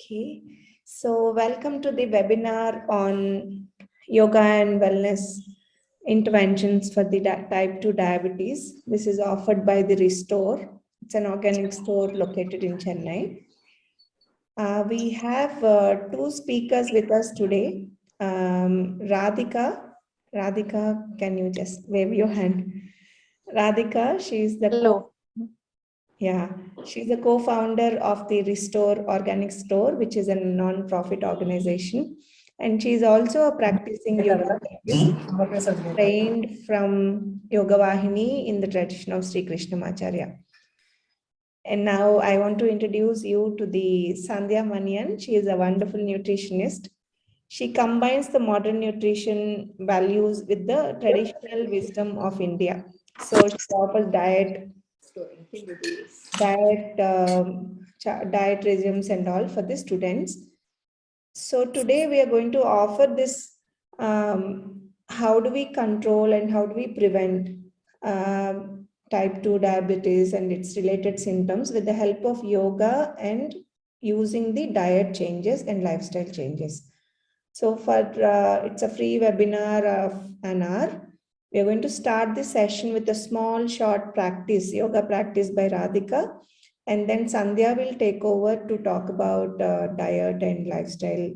Okay, so welcome to the webinar on yoga and wellness interventions for the type 2 diabetes. This is offered by the Restore. It's an organic store located in Chennai. We have two speakers with us today. Radhika, can you just wave your hand? Radhika, she's the she's the co-founder of the Restore Organic Store, which is a non-profit organization. And she's also a practicing yoga therapist, trained from Yogavahini in the tradition of Sri Krishnamacharya. And now I want to introduce you to the Sandhya Manian. She is a wonderful nutritionist. She combines the modern nutrition values with the traditional wisdom of India. So she offers diet regimes and all for the students. So today we are going to offer this, how do we control and how do we prevent type 2 diabetes and its related symptoms with the help of yoga and using the diet changes and lifestyle changes. So for it's a free webinar of an hour. We are going to start this session with a small short practice, yoga practice by Radhika. And then Sandhya will take over to talk about diet and lifestyle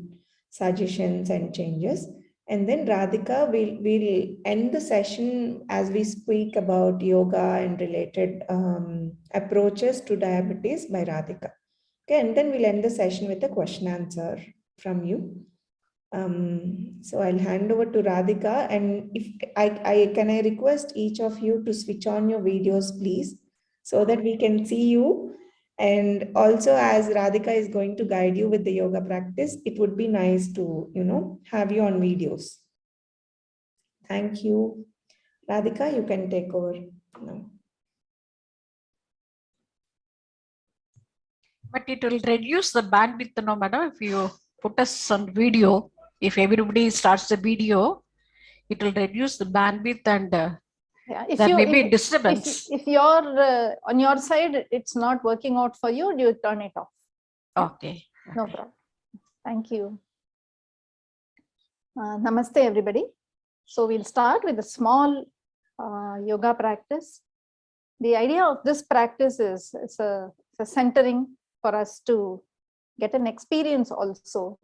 suggestions and changes. And then Radhika will end the session as we speak about yoga and related approaches to diabetes by Radhika. Okay, and then we'll end the session with a question answer from you. So I'll hand over to Radhika, and if I request each of you to switch on your videos, please, so that we can see you. And also, as Radhika is going to guide you with the yoga practice, it would be nice to, have you on videos. Thank you. Radhika, you can take over now. But it will reduce the bandwidth, no matter if you put us on video. If everybody starts the video, it will reduce the bandwidth and there may be disturbance. If you're on your side, it's not working out for you, you turn it off. Okay. No problem. Thank you. Namaste, everybody. So we'll start with a small yoga practice. The idea of this practice is it's a centering for us to get an experience also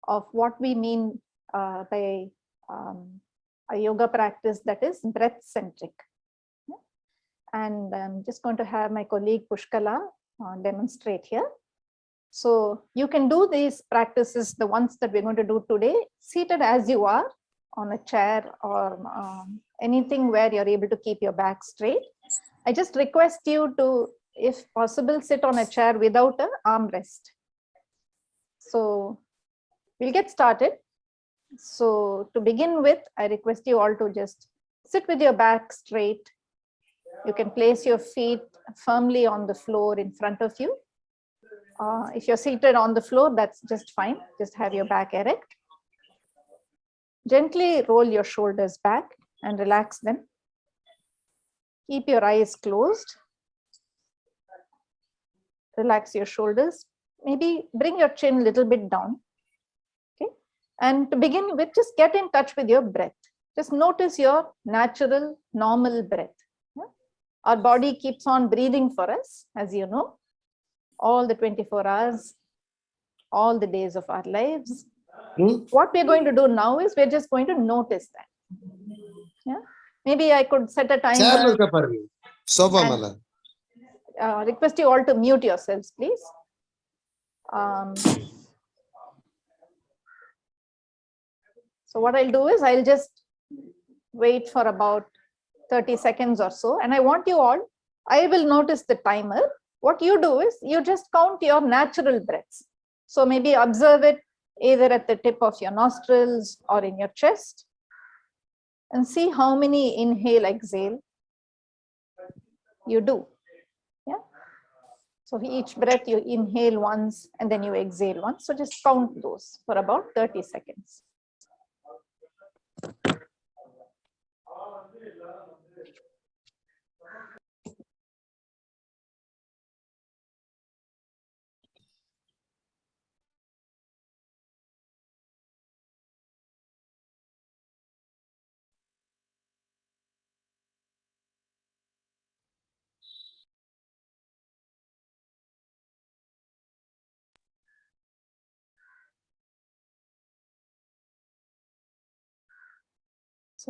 of what we mean by a yoga practice that is breath centric. And I'm just going to have my colleague Pushkala demonstrate here. So you can do these practices, the ones that we're going to do today, seated as you are on a chair or anything where you're able to keep your back straight. I just request you to, if possible, sit on a chair without an armrest. So we'll get started. So to begin with, I request you all to just sit with your back straight. You can place your feet firmly on the floor in front of you. If you're seated on the floor, that's just fine. Just have your back erect. Gently roll your shoulders back and relax them. Keep your eyes closed. Relax your shoulders. Maybe bring your chin a little bit down. Okay. And to begin with, just get in touch with your breath. Just notice your natural, normal breath. Our body keeps on breathing for us, as you know, all the 24 hours, all the days of our lives. What we're going to do now is we're just going to notice that. Yeah. Maybe I could set a timer. Request you all to mute yourselves, please. So what I'll do is I'll just wait for about 30 seconds or so. And I want you all, I will notice the timer. What you do is you just count your natural breaths. So maybe observe it either at the tip of your nostrils or in your chest. And see how many inhale, exhale you do. Yeah. So each breath you inhale once and then you exhale once. So just count those for about 30 seconds.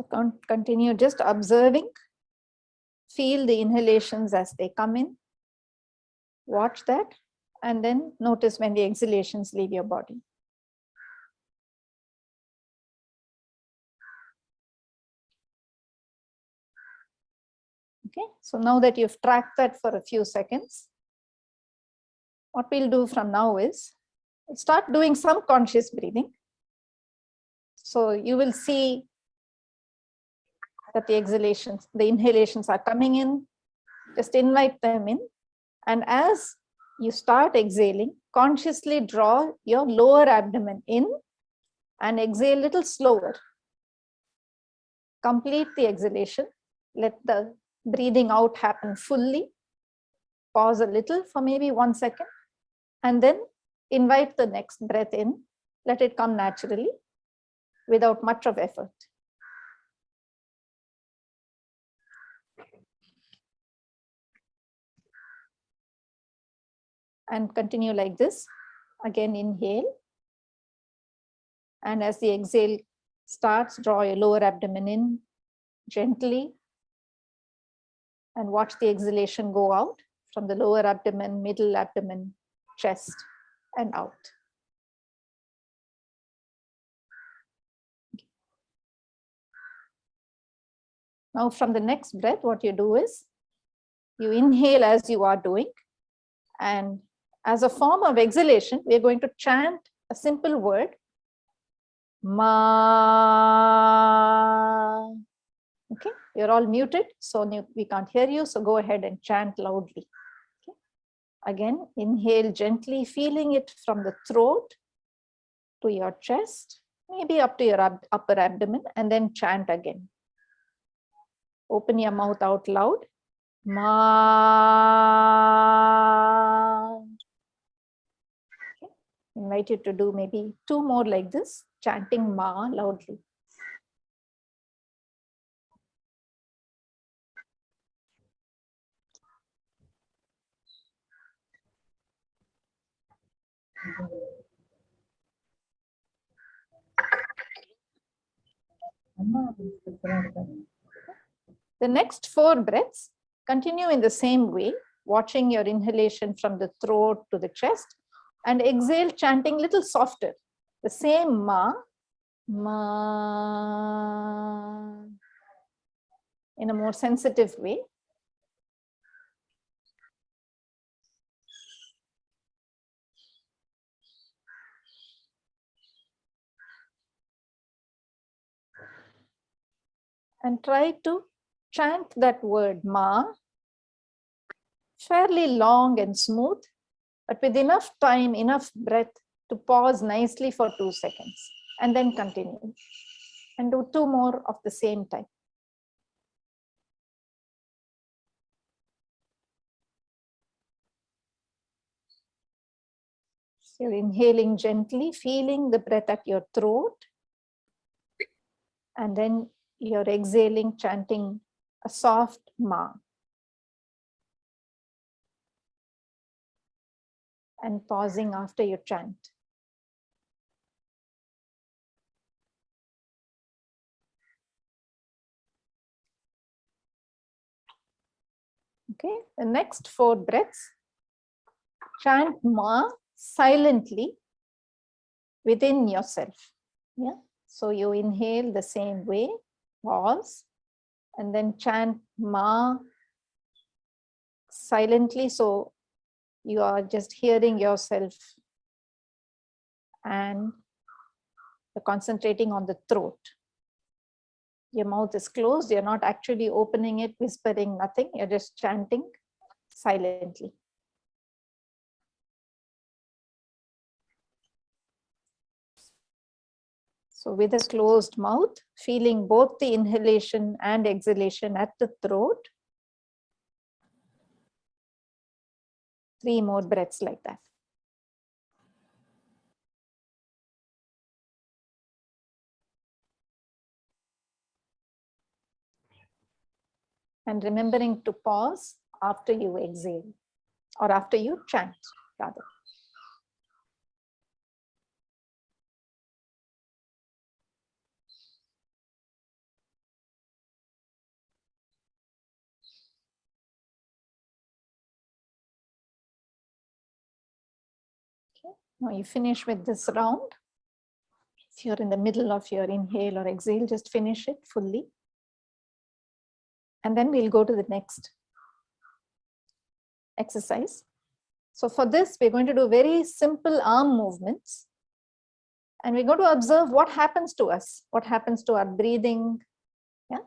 So continue just observing. Feel the inhalations as they come in. Watch that. And then notice when the exhalations leave your body. Okay, so now that you've tracked that for a few seconds, what we'll do from now is start doing some conscious breathing. So you will see that the exhalations, the inhalations are coming in. Just invite them in. And as you start exhaling, consciously draw your lower abdomen in and exhale a little slower. Complete the exhalation. Let the breathing out happen fully. Pause a little for maybe 1 second. And then invite the next breath in. Let it come naturally without much of effort. And continue like this. Again, inhale. And as the exhale starts, draw your lower abdomen in gently. And watch the exhalation go out from the lower abdomen, middle abdomen, chest, and out. Now from the next breath, what you do is you inhale as you are doing. And as a form of exhalation, we are going to chant a simple word, Ma. Okay, you're all muted, so we can't hear you. So go ahead and chant loudly. Okay. Again, inhale gently, feeling it from the throat to your chest, maybe up to your upper abdomen, and then chant again. Open your mouth out loud. Ma. Okay. Invite you to do maybe 2 more like this, chanting Ma loudly. The next 4 breaths, continue in the same way, watching your inhalation from the throat to the chest, and exhale chanting little softer. The same Ma, Ma, in a more sensitive way. And try to chant that word Ma fairly long and smooth, but with enough time, enough breath to pause nicely for 2 seconds and then continue. And do 2 more of the same type. So you're inhaling gently, feeling the breath at your throat, and then you're exhaling, chanting a soft Ma. And pausing after you chant. Okay, the next 4 breaths, chant Ma silently within yourself. Yeah, so you inhale the same way, pause, and then chant Ma silently. So you are just hearing yourself and you're concentrating on the throat. Your mouth is closed, you're not actually opening it, whispering, nothing, you're just chanting silently. So with a closed mouth, feeling both the inhalation and exhalation at the throat. 3 more breaths like that. And remembering to pause after you exhale, or after you chant, rather. Okay. Now you finish with this round. If you're in the middle of your inhale or exhale, just finish it fully. And then we'll go to the next exercise. So for this, we're going to do very simple arm movements. And we're going to observe what happens to us, what happens to our breathing. Yeah.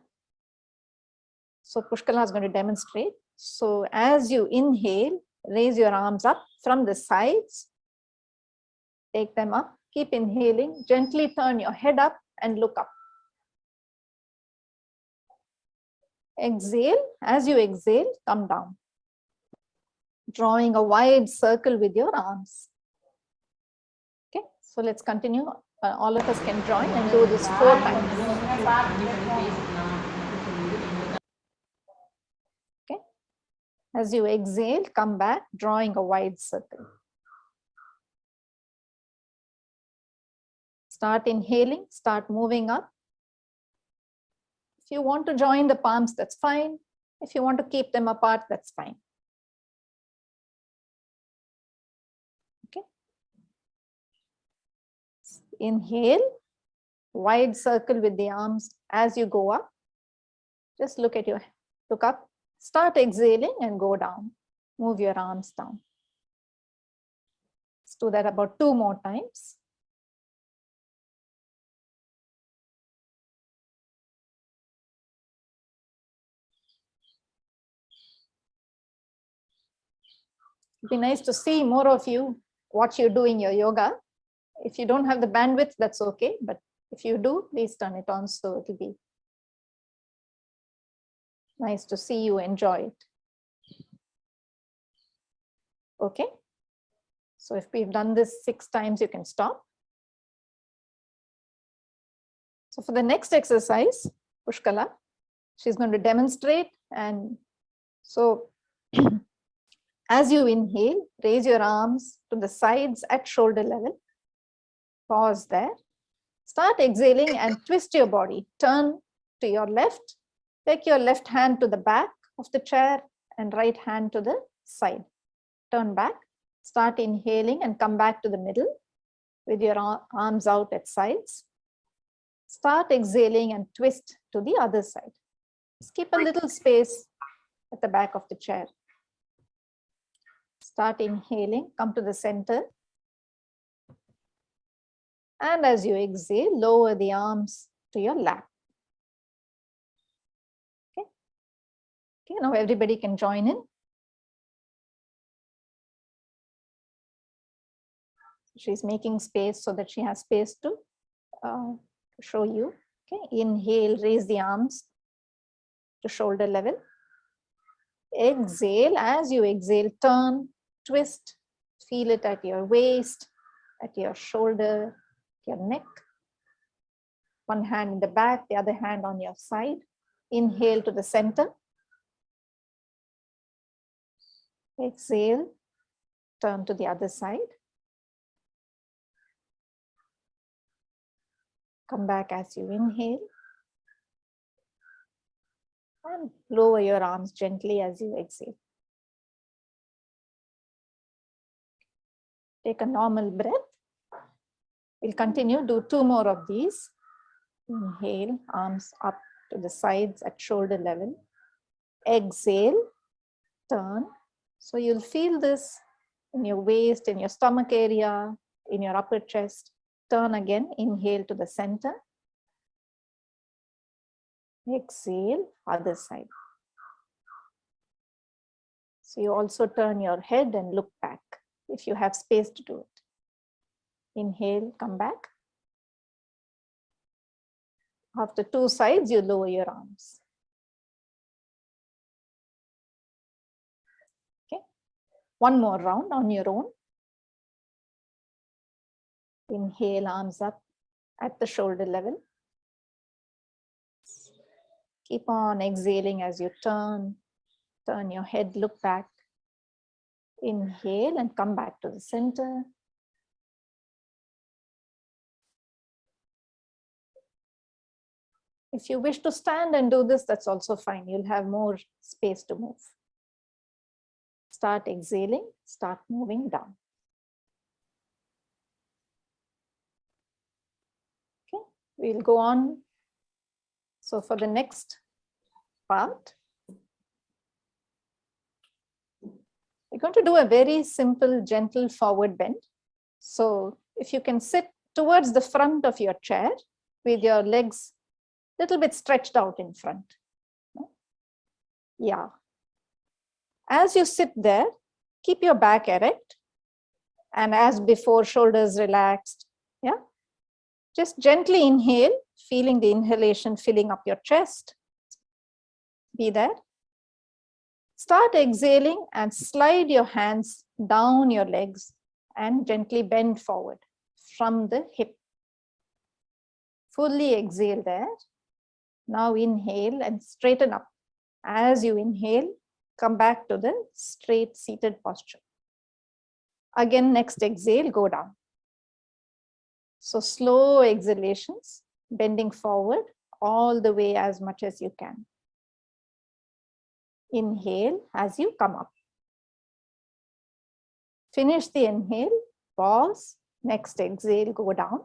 So Pushkala is going to demonstrate. So as you inhale, raise your arms up from the sides. Take them up. Keep inhaling. Gently turn your head up and look up. Exhale. As you exhale, come down. Drawing a wide circle with your arms. Okay, so let's continue. All of us can join and do this 4 times. Okay, as you exhale, come back, drawing a wide circle. Start inhaling, start moving up. If you want to join the palms, that's fine. If you want to keep them apart, that's fine. Okay. Inhale, wide circle with the arms as you go up. Just look up. Start exhaling and go down. Move your arms down. Let's do that about 2 more times. It'd be nice to see more of you, what you're doing your yoga. If you don't have the bandwidth, that's okay. But if you do, please turn it on so it'll be nice to see you enjoy it. Okay. So if we've done this 6 times, you can stop. So for the next exercise, Pushkala, she's going to demonstrate. And so as you inhale, raise your arms to the sides at shoulder level. Pause there. Start exhaling and twist your body. Turn to your left. Take your left hand to the back of the chair and right hand to the side. Turn back. Start inhaling and come back to the middle with your arms out at sides. Start exhaling and twist to the other side. Just keep a little space at the back of the chair. Start inhaling, come to the center. And as you exhale, lower the arms to your lap. Okay. Okay, now everybody can join in. She's making space so that she has space to show you. Okay, inhale, raise the arms to shoulder level. Exhale, as you exhale, turn, twist, feel it at your waist, at your shoulder, your neck. One hand in the back, the other hand on your side. Inhale to the center. Exhale, turn to the other side. Come back as you inhale. And lower your arms gently as you exhale. Take a normal breath. We'll continue, do 2 more of these. Inhale, arms up to the sides at shoulder level. Exhale, turn. So you'll feel this in your waist, in your stomach area, in your upper chest. Turn again, inhale to the center. Exhale, other side. So you also turn your head and look back if you have space to do it. Inhale, come back. After 2 sides, you lower your arms. Okay. 1 more round on your own. Inhale, arms up at the shoulder level. Keep on exhaling as you turn your head, look back. Inhale and come back to the center. If you wish to stand and do this, that's also fine. You'll have more space to move. Start exhaling, start moving down. We'll go on. So for the next part, we're going to do a very simple, gentle forward bend. So if you can sit towards the front of your chair with your legs a little bit stretched out in front. Yeah. As you sit there, keep your back erect. And as before, shoulders relaxed. Yeah. Just gently inhale, feeling the inhalation filling up your chest. Be there. Start exhaling and slide your hands down your legs and gently bend forward from the hip. Fully exhale there. Now inhale and straighten up. As you inhale, come back to the straight seated posture. Again, next exhale, go down. So slow exhalations, bending forward all the way as much as you can. Inhale as you come up. Finish the inhale, pause, next exhale, go down.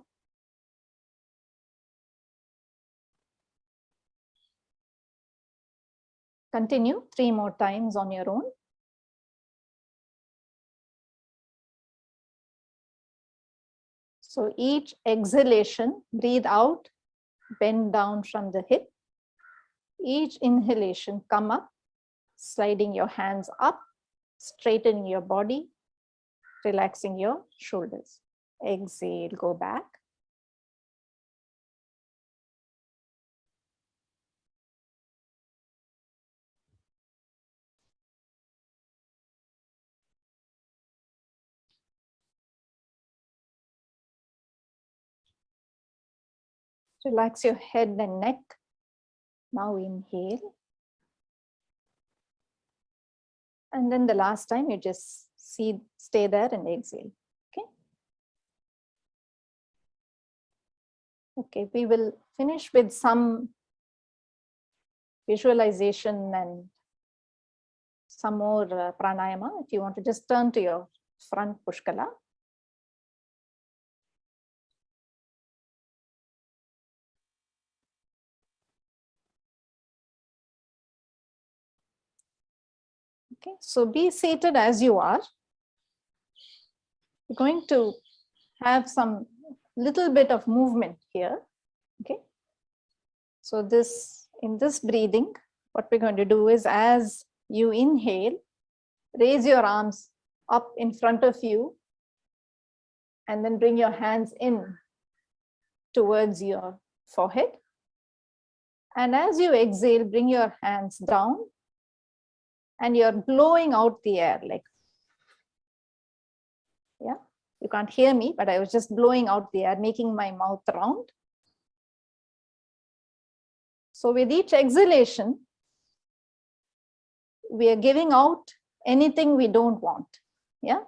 Continue 3 more times on your own. So each exhalation, breathe out, bend down from the hip. Each inhalation, come up, sliding your hands up, straightening your body, relaxing your shoulders. Exhale, go back. Relax your head and neck. Now inhale. And then the last time you just stay there and exhale. Okay. Okay, we will finish with some visualization and some more pranayama. If you want to just turn to your front Pushkala. Okay, so be seated as you are. We're going to have some little bit of movement here. Okay, so in this breathing, what we're going to do is, as you inhale, raise your arms up in front of you and then bring your hands in towards your forehead. And as you exhale, bring your hands down and you're blowing out the air like, yeah, you can't hear me, but I was just blowing out the air, making my mouth round. So with each exhalation, we are giving out anything we don't want. Yeah,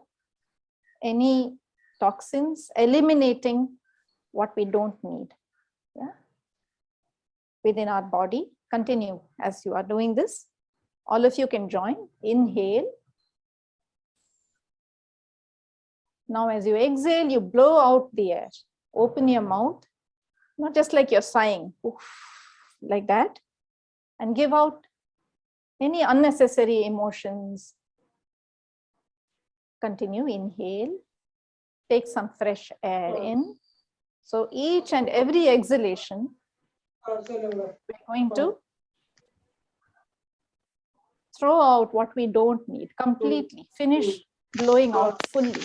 any toxins, eliminating what we don't need. Yeah, within our body. Continue as you are doing this. All of you can join. Inhale. Now as you exhale, you blow out the air. Open your mouth, not just like you're sighing, oof, like that, and give out any unnecessary emotions. Continue. Inhale. Take some fresh air in. So each and every exhalation, we're going to throw out what we don't need completely. Finish blowing out fully.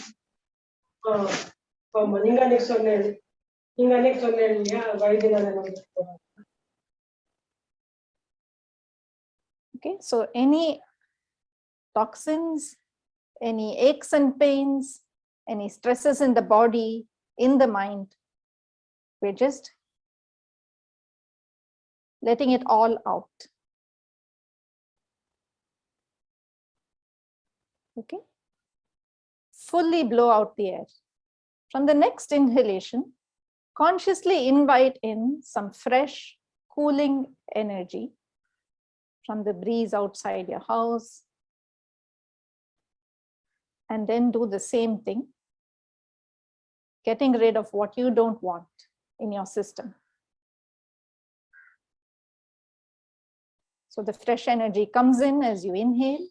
Okay, so any toxins, any aches and pains, any stresses in the body, in the mind, we're just letting it all out. Okay, fully blow out the air. From the next inhalation, consciously invite in some fresh, cooling energy from the breeze outside your house. And then do the same thing, getting rid of what you don't want in your system. So the fresh energy comes in as you inhale,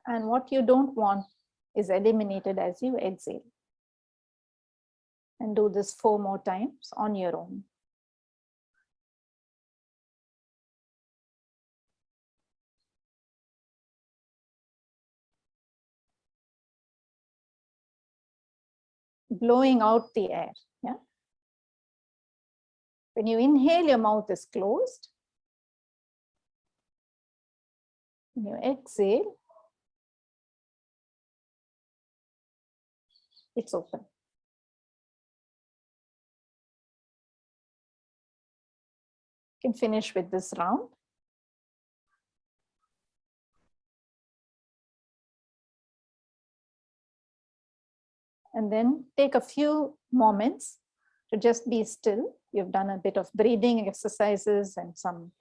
and what you don't want is eliminated as you exhale. And do this 4 more times on your own. Blowing out the air. Yeah. When you inhale, your mouth is closed. When you exhale, it's open. You can finish with this round. And then take a few moments to just be still. You've done a bit of breathing exercises and some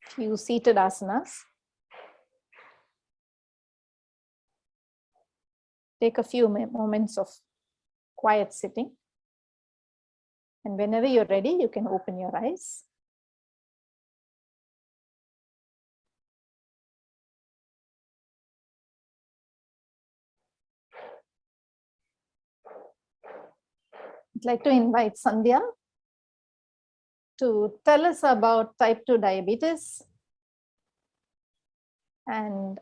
few seated asanas. Take a few moments of quiet sitting. And whenever you're ready, you can open your eyes. I'd like to invite Sandhya to tell us about type 2 diabetes and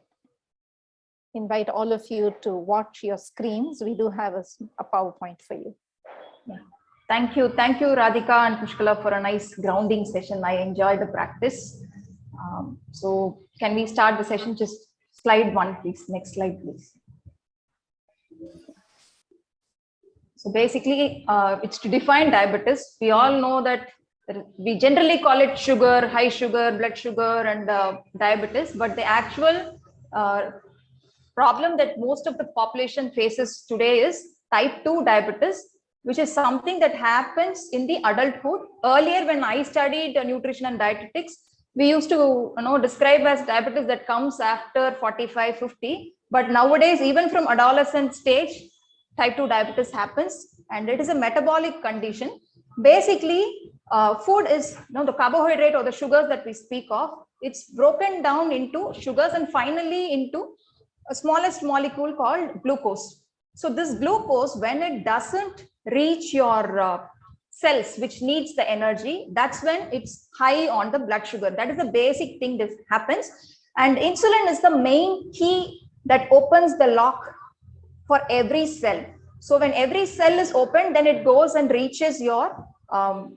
invite all of you to watch your screens. We do have a PowerPoint for you. Yeah. Thank you, Radhika and Pushkala, for a nice grounding session. I enjoyed the practice. So can we start the session? Just slide 1, please. Next slide, please. So basically, it's to define diabetes. We all know that we generally call it sugar, high sugar, blood sugar, and diabetes, but the actual problem that most of the population faces today is type 2 diabetes, which is something that happens in the adulthood. Earlier, when I studied nutrition and dietetics, we used to describe as diabetes that comes after 45, 50. But nowadays, even from adolescent stage, type 2 diabetes happens, and it is a metabolic condition. Basically, food is the carbohydrate or the sugars that we speak of. It's broken down into sugars and finally into a smallest molecule called glucose. So this glucose, when it doesn't reach your cells, which needs the energy, that's when it's high on the blood sugar. That is the basic thing that happens. And insulin is the main key that opens the lock for every cell. So when every cell is open, then it goes and reaches your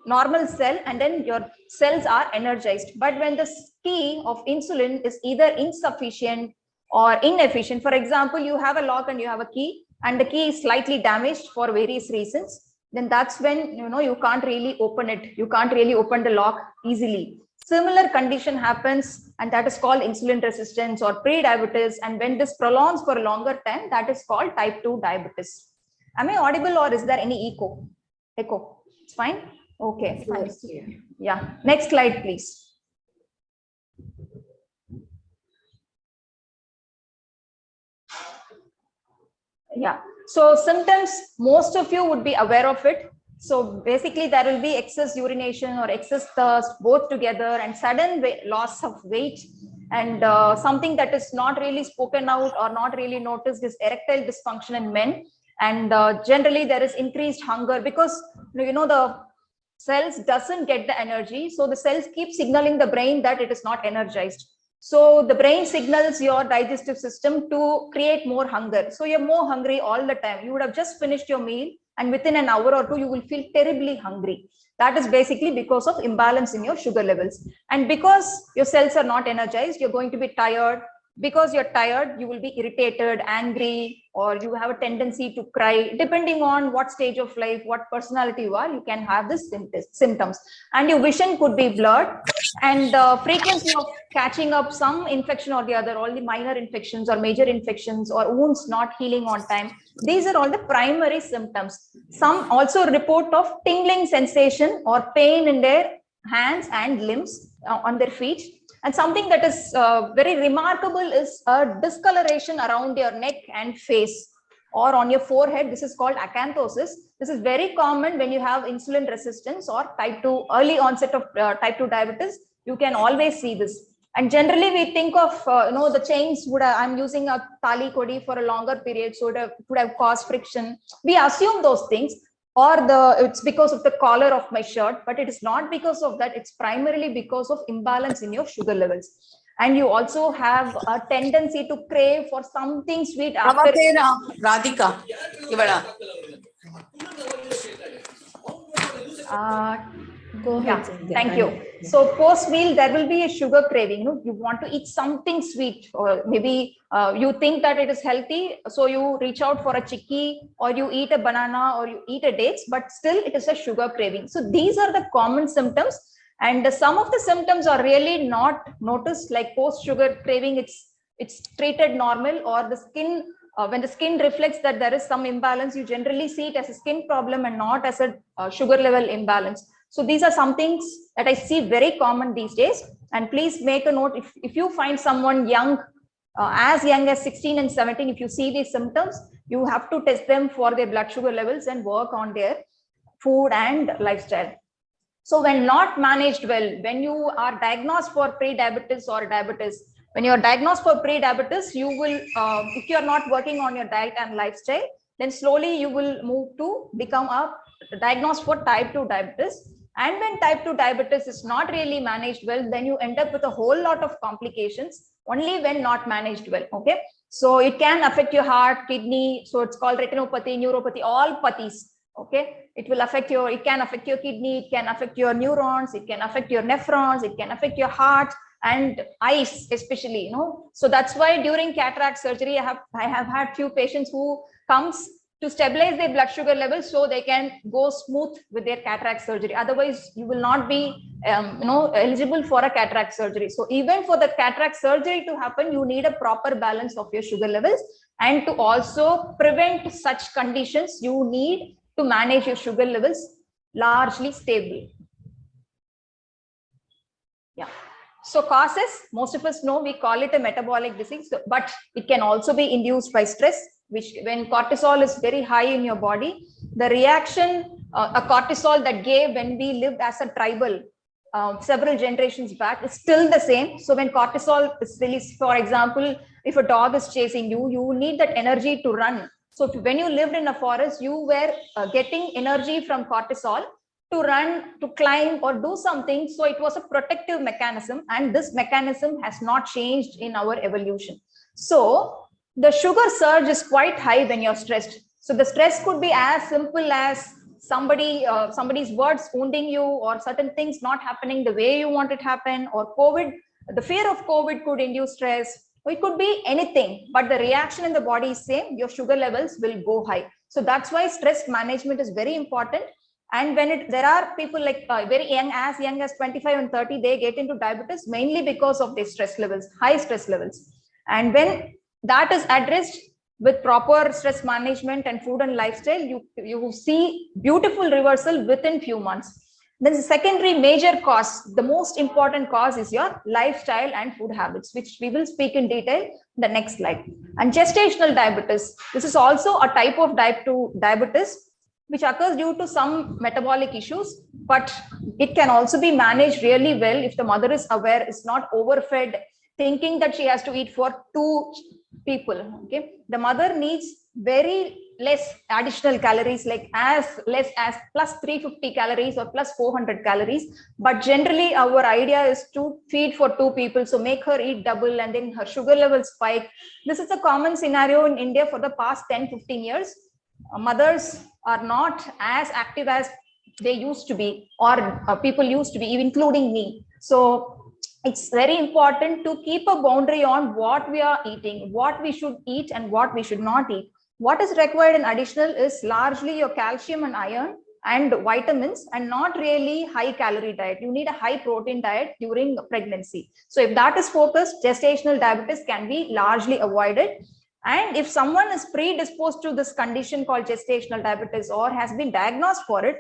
normal cell, and then your cells are energized. But when the key of insulin is either insufficient or inefficient, for example, you have a lock and you have a key, and the key is slightly damaged for various reasons, then that's when you can't really open it. You can't really open the lock easily. Similar condition happens, and that is called insulin resistance or pre-diabetes. And when this prolongs for a longer time, that is called type 2 diabetes. Am I audible, or is there any echo? Echo. It's fine? Okay. Fine. Yeah. Next slide, please. Yeah. So symptoms, most of you would be aware of it. So basically, there will be excess urination or excess thirst, both together, and sudden loss of weight. And something that is not really spoken out or not really noticed is erectile dysfunction in men. And generally, there is increased hunger because the cells doesn't get the energy. So the cells keep signaling the brain that it is not energized. So the brain signals your digestive system to create more hunger. So you're more hungry all the time. You would have just finished your meal, and within an hour or two, you will feel terribly hungry. That is basically because of imbalance in your sugar levels. And because your cells are not energized, you're going to be tired. Because you're tired, you will be irritated, angry, or you have a tendency to cry. Depending on what stage of life, what personality you are, you can have this symptoms. And your vision could be blurred, and frequency of catching up some infection or the other, all the minor infections or major infections or wounds not healing on time. These are all the primary symptoms. Some also report of tingling sensation or pain in their hands and limbs on their feet. And something that is very remarkable is a discoloration around your neck and face, or on your forehead. This is called acanthosis. This is very common when you have insulin resistance or type 2, early onset of type 2 diabetes. You can always see this. And generally we think of, the chains would have, I'm using a tali kodi for a longer period, so it would have caused friction. We assume those things, or it's because of the collar of my shirt, but it is not because of that. It's primarily because of imbalance in your sugar levels. And you also have a tendency to crave for something sweet after. Radhika. Go ahead. Yeah, Sandhya. thank you. So post meal, there will be a sugar craving. You want to eat something sweet, or maybe you think that it is healthy, so you reach out for a chikki, or you eat a banana, or you eat a dates, but still it is a sugar craving. So these are the common symptoms, and some of the symptoms are really not noticed, like post sugar craving. It's treated normal, or the skin. When the skin reflects that there is some imbalance, you generally see it as a skin problem and not as a sugar level imbalance. So these are some things that I see very common these days. And please make a note, if you find someone young, as young as 16 and 17, if you see these symptoms, you have to test them for their blood sugar levels and work on their food and lifestyle. So when not managed well, when you are diagnosed for pre-diabetes or diabetes, when you are diagnosed for pre-diabetes, you will, if you are not working on your diet and lifestyle, then slowly you will move to become diagnosed for type 2 diabetes. And when type 2 diabetes is not really managed well, then you end up with a whole lot of complications only when not managed well. Okay. So it can affect your heart, kidney. So it's called retinopathy, neuropathy, all pathies. Okay. It can affect your kidney, it can affect your neurons, it can affect your nephrons, it can affect your heart and eyes, especially, So that's why during cataract surgery, I have had few patients who comes to stabilize their blood sugar levels so they can go smooth with their cataract surgery. Otherwise, you will not be, eligible for a cataract surgery. So even for the cataract surgery to happen, you need a proper balance of your sugar levels. And to also prevent such conditions, you need to manage your sugar levels largely stable. Yeah. So causes, most of us know, we call it a metabolic disease, but it can also be induced by stress, which when cortisol is very high in your body, the reaction, a cortisol that gave when we lived as a tribal several generations back is still the same. So when cortisol is released, for example, if a dog is chasing you, you need that energy to run. So when you lived in a forest, you were getting energy from cortisol to run, to climb, or do something. So it was a protective mechanism, and this mechanism has not changed in our evolution. So the sugar surge is quite high when you're stressed. So the stress could be as simple as somebody's words wounding you, or certain things not happening the way you want it to happen, or COVID. The fear of COVID could induce stress. It could be anything, but the reaction in the body is same. Your sugar levels will go high. So that's why stress management is very important. And when there are people like very young as 25 and 30, they get into diabetes mainly because of their stress levels, high stress levels. And when that is addressed with proper stress management and food and lifestyle, you see beautiful reversal within few months. Then the secondary major cause, the most important cause, is your lifestyle and food habits, which we will speak in detail in the next slide. And gestational diabetes, this is also a type of type 2 diabetes, which occurs due to some metabolic issues, but it can also be managed really well if the mother is aware, is not overfed, thinking that she has to eat for 2 people. Okay, the mother needs very less additional calories, like as less as plus 350 calories or plus 400 calories. But generally our idea is to feed for 2 people. So make her eat double, and then her sugar levels spike. This is a common scenario in India for the past 10-15 years. Mothers are not as active as they used to be, or people used to be, including me. So it's very important to keep a boundary on what we are eating, what we should eat and what we should not eat. What is required in additional is largely your calcium and iron and vitamins, and not really high calorie diet. You need a high protein diet during pregnancy. So if that is focused, gestational diabetes can be largely avoided. And if someone is predisposed to this condition called gestational diabetes, or has been diagnosed for it,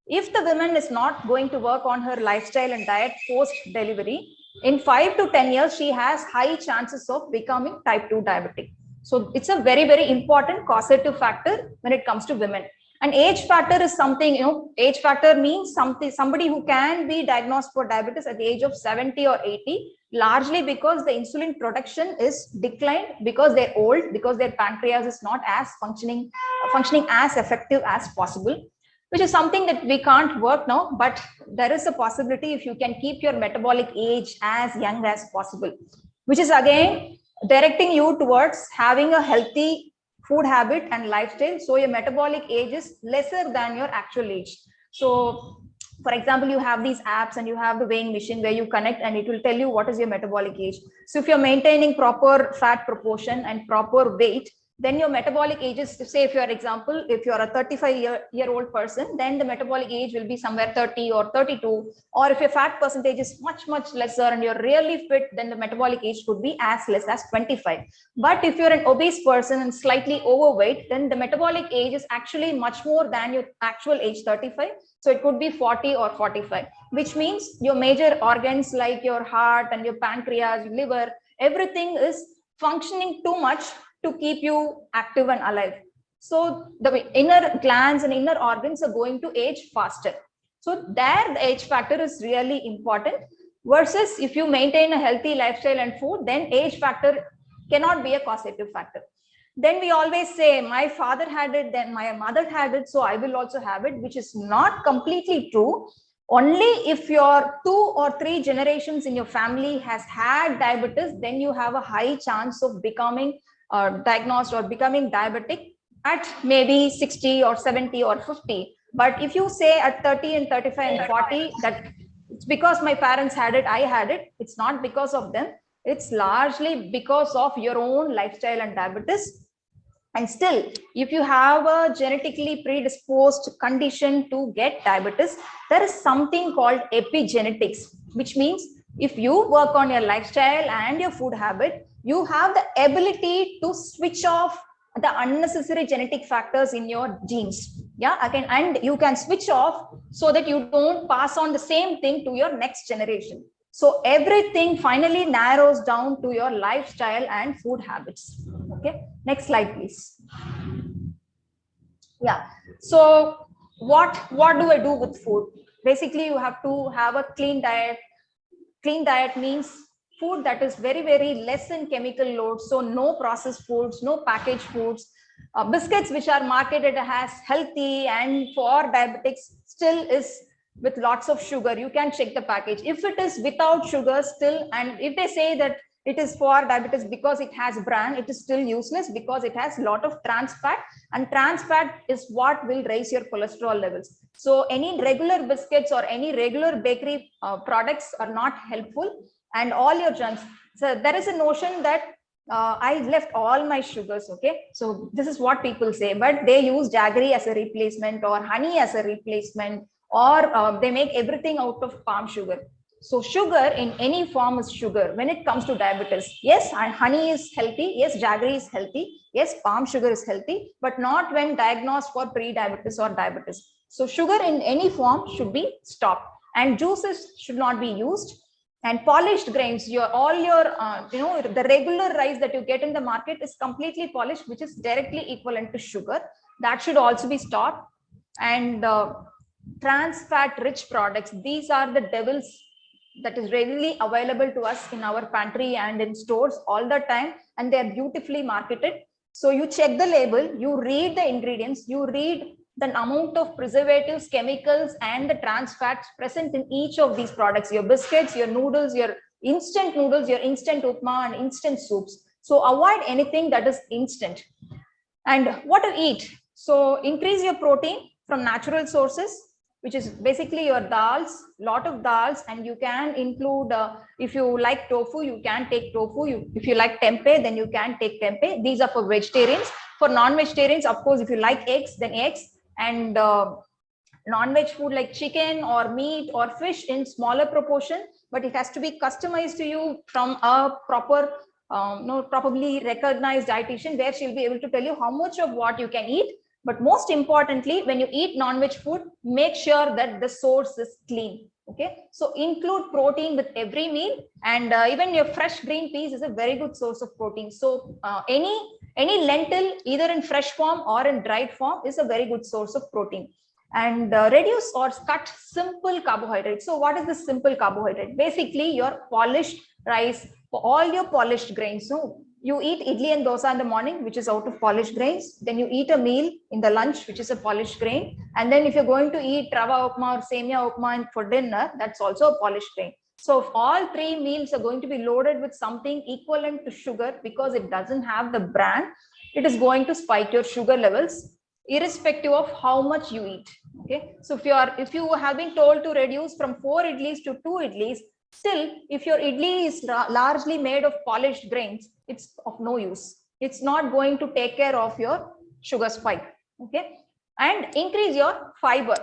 if the woman is not going to work on her lifestyle and diet post delivery, in 5 to 10 years, she has high chances of becoming type 2 diabetic. So it's a very, very important causative factor when it comes to women. And age factor is something, age factor means somebody who can be diagnosed for diabetes at the age of 70 or 80, largely because the insulin production is declined, because they're old, because their pancreas is not as functioning as effective as possible, which is something that we can't work now, but there is a possibility if you can keep your metabolic age as young as possible, which is again directing you towards having a healthy food habit and lifestyle, so your metabolic age is lesser than your actual age. So for example, you have these apps and you have the weighing machine where you connect and it will tell you what is your metabolic age. So if you're maintaining proper fat proportion and proper weight, then your metabolic age is, say if you're example, if you're a 35-year-old person, then the metabolic age will be somewhere 30 or 32, or if your fat percentage is much lesser and you're really fit, then the metabolic age could be as less as 25. But if you're an obese person and slightly overweight, then the metabolic age is actually much more than your actual age, 35. So it could be 40 or 45, which means your major organs like your heart and your pancreas, liver, everything is functioning too much to keep you active and alive. So the inner glands and inner organs are going to age faster. So there the age factor is really important, versus if you maintain a healthy lifestyle and food, then age factor cannot be a causative factor. Then we always say, my father had it, then my mother had it, so I will also have it, which is not completely true. Only if your 2 or 3 generations in your family has had diabetes, then you have a high chance of becoming diagnosed or becoming diabetic at maybe 60 or 70 or 50. But if you say at 30 and 35 and 40 that it's because my parents had it, I had it, it's not because of them. It's largely because of your own lifestyle and diabetes. And still, if you have a genetically predisposed condition to get diabetes, there is something called epigenetics, which means if you work on your lifestyle and your food habit, you have the ability to switch off the unnecessary genetic factors in your genes. Yeah, again, and you can switch off so that you don't pass on the same thing to your next generation. So everything finally narrows down to your lifestyle and food habits. Okay, next slide, please. Yeah, so what do I do with food? Basically, you have to have a clean diet. Clean diet means food that is very, very less in chemical load. So no processed foods, no packaged foods. Biscuits which are marketed as healthy and for diabetics still is with lots of sugar. You can check the package. If it is without sugar still, and if they say that it is for diabetes because it has brand, it is still useless because it has a lot of trans fat, and trans fat is what will raise your cholesterol levels. So any regular biscuits or any regular bakery products are not helpful, and all your junks. So there is a notion that I left all my sugars. Okay, so this is what people say, but they use jaggery as a replacement or honey as a replacement, or they make everything out of palm sugar. So sugar in any form is sugar when it comes to diabetes. Yes, honey is healthy. Yes, jaggery is healthy. Yes, palm sugar is healthy, but not when diagnosed for pre-diabetes or diabetes. So sugar in any form should be stopped, and juices should not be used. And polished grains, all your the regular rice that you get in the market is completely polished, which is directly equivalent to sugar. That should also be stopped. And trans fat rich products, these are the devils that is readily available to us in our pantry and in stores all the time, and they are beautifully marketed. So you check the label, you read the ingredients, you read the amount of preservatives, chemicals, and the trans fats present in each of these products, your biscuits, your noodles, your instant upma, and instant soups. So avoid anything that is instant. And what to eat? So increase your protein from natural sources, which is basically your dals, lot of dals, and you can include, if you like tofu, you can take tofu. If you like tempeh, then you can take tempeh. These are for vegetarians. For non-vegetarians, of course, if you like eggs, then eggs. And non-veg food like chicken or meat or fish in smaller proportion, but it has to be customized to you from a proper, probably recognized dietitian, where she'll be able to tell you how much of what you can eat. But most importantly, when you eat non-veg food, make sure that the source is clean. Okay, so include protein with every meal, and even your fresh green peas is a very good source of protein. So any Any lentil, either in fresh form or in dried form, is a very good source of protein. And reduce or cut simple carbohydrates. So what is the simple carbohydrate? Basically your polished rice, all your polished grains. So you eat idli and dosa in the morning, which is out of polished grains. Then you eat a meal in the lunch, which is a polished grain. And then if you're going to eat rava upma or semia upma for dinner, that's also a polished grain. So if all three meals are going to be loaded with something equivalent to sugar, because it doesn't have the bran, it is going to spike your sugar levels irrespective of how much you eat. Okay, so if you have been told to reduce from 4 idlis to 2 idlis, still if your idli is largely made of polished grains, it's of no use. It's not going to take care of your sugar spike. Okay, and increase your fiber.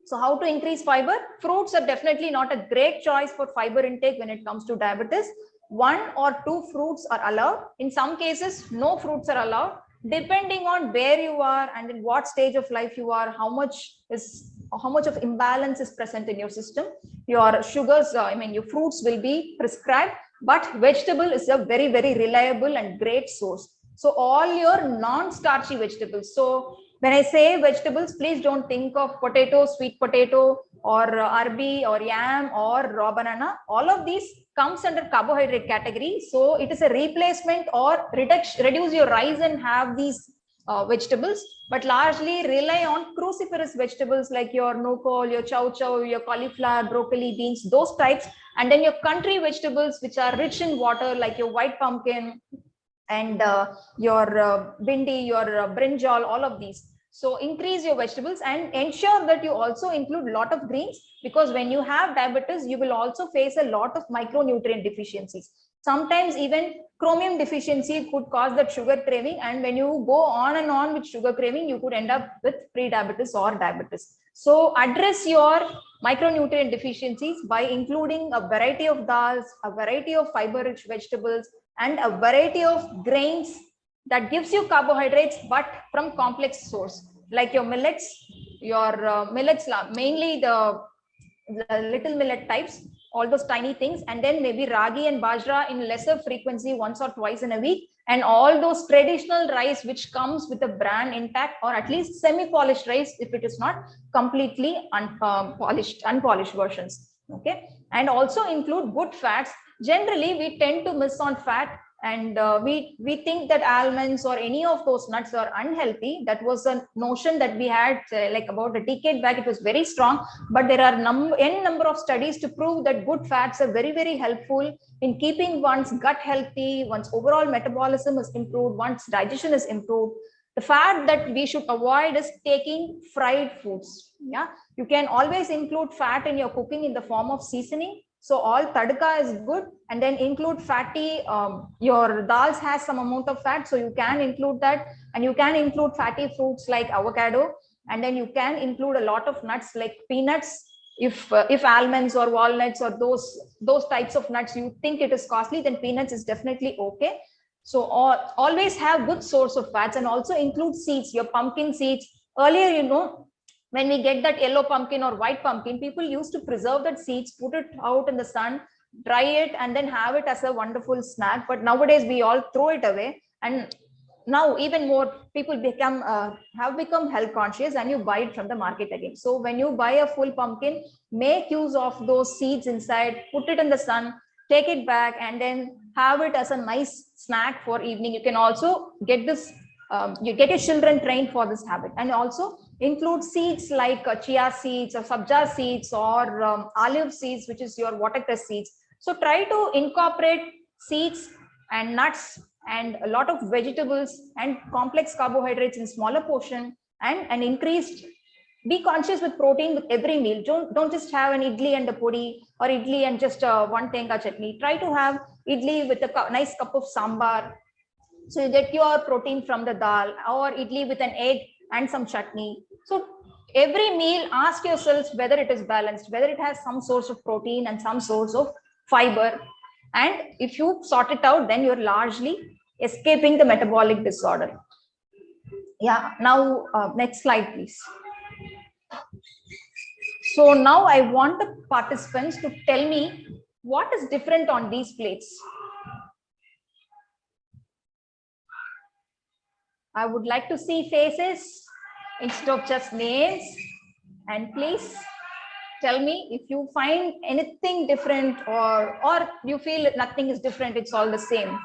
So how to increase fiber? Fruits are definitely not a great choice for fiber intake when it comes to diabetes. 1 or 2 fruits are allowed. In some cases, no fruits are allowed, depending on where you are and in what stage of life you are, how much of imbalance is present in your system. Your sugars, your fruits will be prescribed, but vegetable is a very, very reliable and great source. So all your non-starchy vegetables. So when I say vegetables, please don't think of potato, sweet potato, or arbi, or yam, or raw banana. All of these comes under carbohydrate category. So it is a replacement or reduce your rice and have these vegetables, but largely rely on cruciferous vegetables like your nukol, your chow chow, your cauliflower, broccoli, beans, those types. And then your country vegetables, which are rich in water, like your white pumpkin, and your bindi, your brinjal, all of these. So increase your vegetables and ensure that you also include a lot of greens, because when you have diabetes, you will also face a lot of micronutrient deficiencies. Sometimes even chromium deficiency could cause that sugar craving, and when you go on and on with sugar craving, you could end up with pre-diabetes or diabetes. So address your micronutrient deficiencies by including a variety of dals, a variety of fiber-rich vegetables, and a variety of grains that gives you carbohydrates, but from complex source, like your millets, mainly the little millet types, all those tiny things, and then maybe ragi and bajra in lesser frequency, once or twice in a week, and all those traditional rice which comes with the bran intact, or at least semi-polished rice if it is not completely unpolished versions. Okay, and also include good fats. Generally we tend to miss on fat, and we think that almonds or any of those nuts are unhealthy. That was a notion that we had like about a decade back. It was very strong, but there are n number of studies to prove that good fats are very, very helpful in keeping one's gut healthy, one's overall metabolism is improved, one's digestion is improved. The fat that we should avoid is taking fried foods. Yeah, you can always include fat in your cooking in the form of seasoning. So all tadka is good, and then include fatty, your dals has some amount of fat, so you can include that, and you can include fatty fruits like avocado, and then you can include a lot of nuts like peanuts. If almonds or walnuts or those types of nuts you think it is costly, then peanuts is definitely okay. So always have good source of fats, and also include seeds, your pumpkin seeds. Earlier, when we get that yellow pumpkin or white pumpkin, people used to preserve that seeds, put it out in the sun, dry it, and then have it as a wonderful snack. But nowadays we all throw it away, and now even more people have become health conscious, and you buy it from the market again. So when you buy a full pumpkin, make use of those seeds inside, put it in the sun, take it back, and then have it as a nice snack for evening. You can also get this, you get your children trained for this habit, and also include seeds like chia seeds or sabja seeds or olive seeds, which is your watercress seeds. So try to incorporate seeds and nuts and a lot of vegetables and complex carbohydrates in smaller portion, and increased. Be conscious with protein with every meal. Don't just have an idli and a podi, or idli and just one tenga chutney. Try to have idli with a nice cup of sambar, so you get your protein from the dal, or idli with an egg and some chutney. So every meal, ask yourselves whether it is balanced, whether it has some source of protein and some source of fiber. And if you sort it out, then you're largely escaping the metabolic disorder. Yeah, now next slide, please. So now I want the participants to tell me what is different on these plates. I would like to see faces instead of just names. And please tell me if you find anything different, or you feel nothing is different, it's all the same.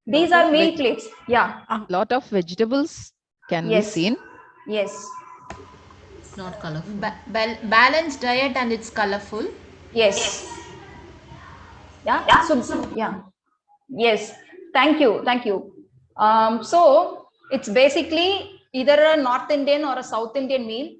These are meal plates. Yeah. A lot of vegetables can be seen. Yes. It's not colorful. Balanced diet and it's colorful. Yes. Yeah. So yeah. Yes. Thank you. Thank you. So it's basically either a North Indian or a South Indian meal,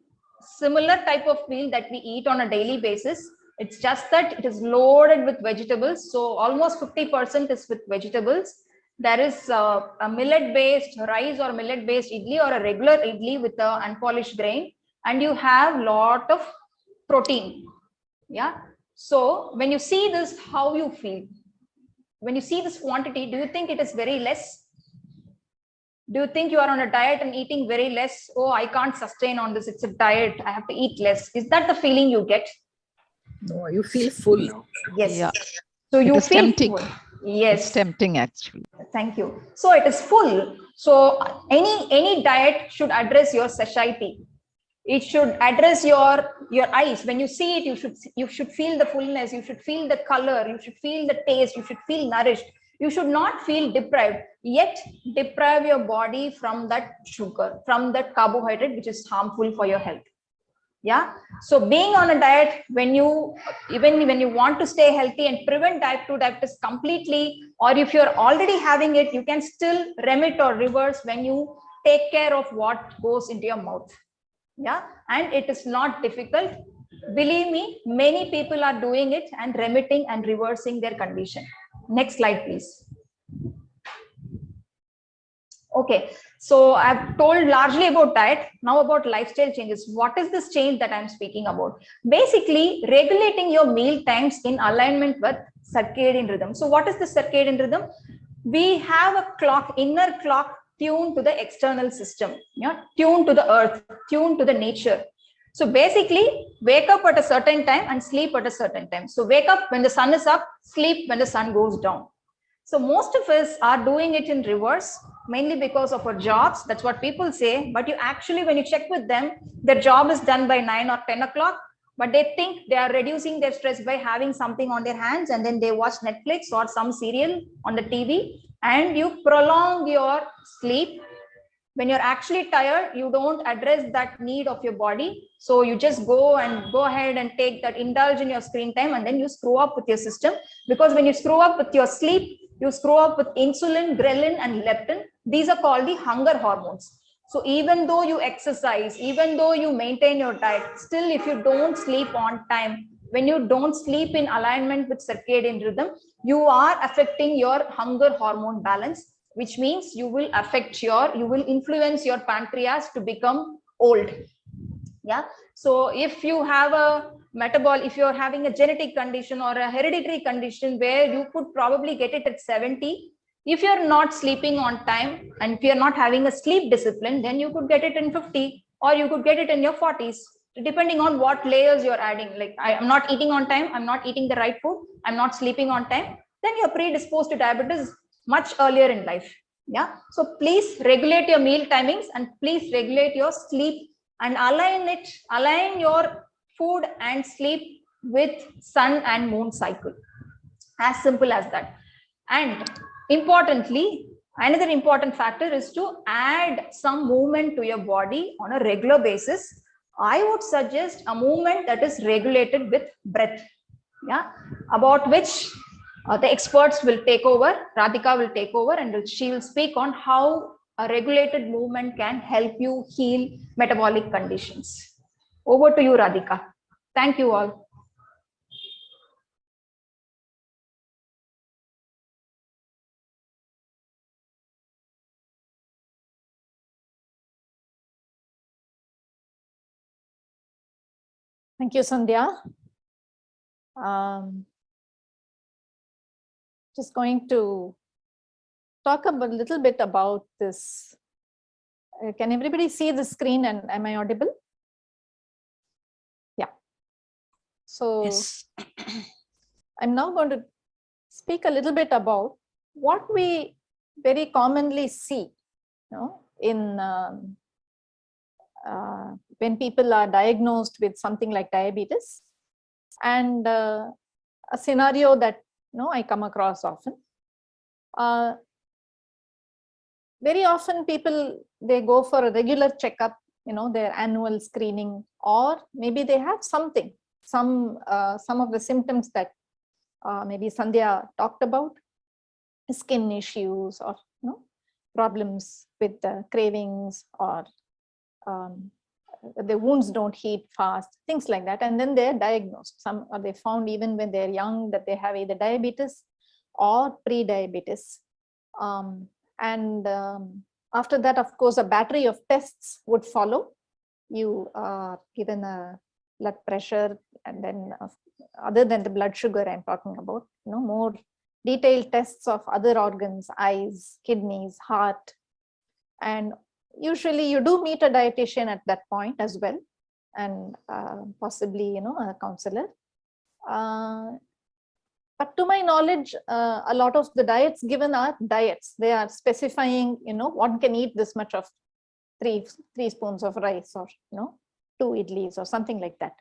similar type of meal that we eat on a daily basis. It's just that it is loaded with vegetables. So almost 50% is with vegetables. There is a millet-based rice or millet-based idli or a regular idli with the unpolished grain, and you have lot of protein. Yeah. So when you see this, how you feel? When you see this quantity, do you think it is very less? Do you think you are on a diet and eating very less? Oh, I can't sustain on this. It's a diet. I have to eat less. Is that the feeling you get? No, you feel full. Yes. Yeah. So you It's feel tempting. full. Yes. It's tempting actually. Thank you. So it is full. So any diet should address your satiety. It should address your eyes. When you see it, you should feel the fullness. You should feel the color. You should feel the taste. You should feel nourished. You should not feel deprived. Yet deprive your body from that sugar, from that carbohydrate, which is harmful for your health. Yeah. So being on a diet, even when you want to stay healthy and prevent type 2 diabetes completely, or if you're already having it, you can still remit or reverse when you take care of what goes into your mouth. Yeah. And it is not difficult. Believe me, many people are doing it and remitting and reversing their condition. Next slide, please. Okay, so I've told largely about diet. Now about lifestyle changes. What is this change that I'm speaking about? Basically, regulating your meal times in alignment with circadian rhythm. So what is the circadian rhythm? We have a clock, inner clock, tuned to the external system, tuned to the earth, tuned to the nature. So basically, wake up at a certain time and sleep at a certain time. So wake up when the sun is up, sleep when the sun goes down. So most of us are doing it in reverse, mainly because of our jobs. That's what people say. But you actually, when you check with them, their job is done by 9 or 10 o'clock. But they think they are reducing their stress by having something on their hands, and then they watch Netflix or some serial on the TV, and you prolong your sleep. When you're actually tired, you don't address that need of your body. So you just go ahead and take that, indulge in your screen time, and then you screw up with your system. Because when you screw up with your sleep, you screw up with insulin, ghrelin, and leptin. These are called the hunger hormones. So even though you exercise, even though you maintain your diet, still if you don't sleep on time, when you don't sleep in alignment with circadian rhythm, you are affecting your hunger hormone balance, which means you will influence your pancreas to become old. Yeah. So if you have if you're having a genetic condition or a hereditary condition where you could probably get it at 70, if you're not sleeping on time and if you're not having a sleep discipline, then you could get it in 50, or you could get it in your 40s, depending on what layers you're adding. Like, I'm not eating on time, I'm not eating the right food, I'm not sleeping on time, then you're predisposed to diabetes much earlier in life. Yeah. So please regulate your meal timings, and please regulate your sleep, and align your food and sleep with sun and moon cycle. As simple as that. And importantly, another important factor is to add some movement to your body on a regular basis. I would suggest a movement that is regulated with breath. Yeah, about which the experts will take over. Radhika will take over, and she will speak on how a regulated movement can help you heal metabolic conditions. Over to you, Radhika. Thank you all. Thank you, Sandhya. Just going to talk a little bit about this. Can everybody see the screen, and am I audible? Yeah. So yes. I'm now going to speak a little bit about what we very commonly see, in when people are diagnosed with something like diabetes, and a scenario that I come across often. Very often people, they go for a regular checkup, their annual screening, or maybe they have some of the symptoms that maybe Sandhya talked about, skin issues, or problems with the cravings, or the wounds don't heal fast, things like that. And then they're diagnosed. Some are they found even when they're young that they have either diabetes or pre-diabetes. After that, of course, a battery of tests would follow. You are given a blood pressure, and then other than the blood sugar I'm talking about, more detailed tests of other organs, eyes, kidneys, heart. And usually you do meet a dietitian at that point as well, and possibly, a counselor. But to my knowledge, a lot of the diets given are diets. They are specifying, one can eat this much of three spoons of rice, or, 2 idlis or something like that,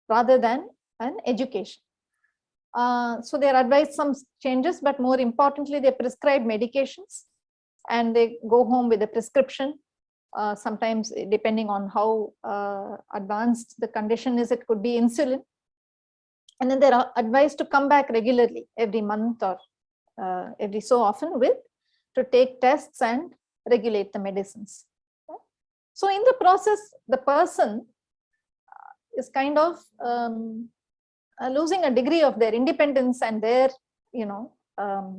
rather than an education. So they are advised some changes, but more importantly, they prescribe medications, and they go home with a prescription. Sometimes, depending on how advanced the condition is, it could be insulin. And then they are advised to come back regularly, every month or every so often, to take tests and regulate the medicines. So in the process, the person is kind of losing a degree of their independence and their,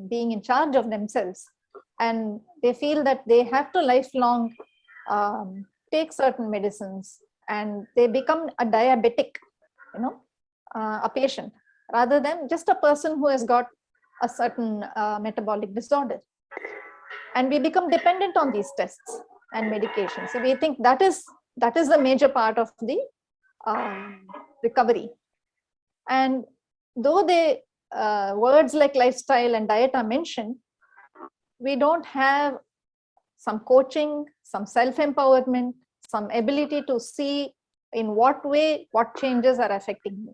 being in charge of themselves. And they feel that they have to lifelong take certain medicines, and they become a diabetic, a patient, rather than just a person who has got a certain metabolic disorder. And we become dependent on these tests and medications. So we think that is the major part of the recovery. And though the words like lifestyle and diet are mentioned, we don't have some coaching, some self-empowerment, some ability to see in what way, what changes are affecting me.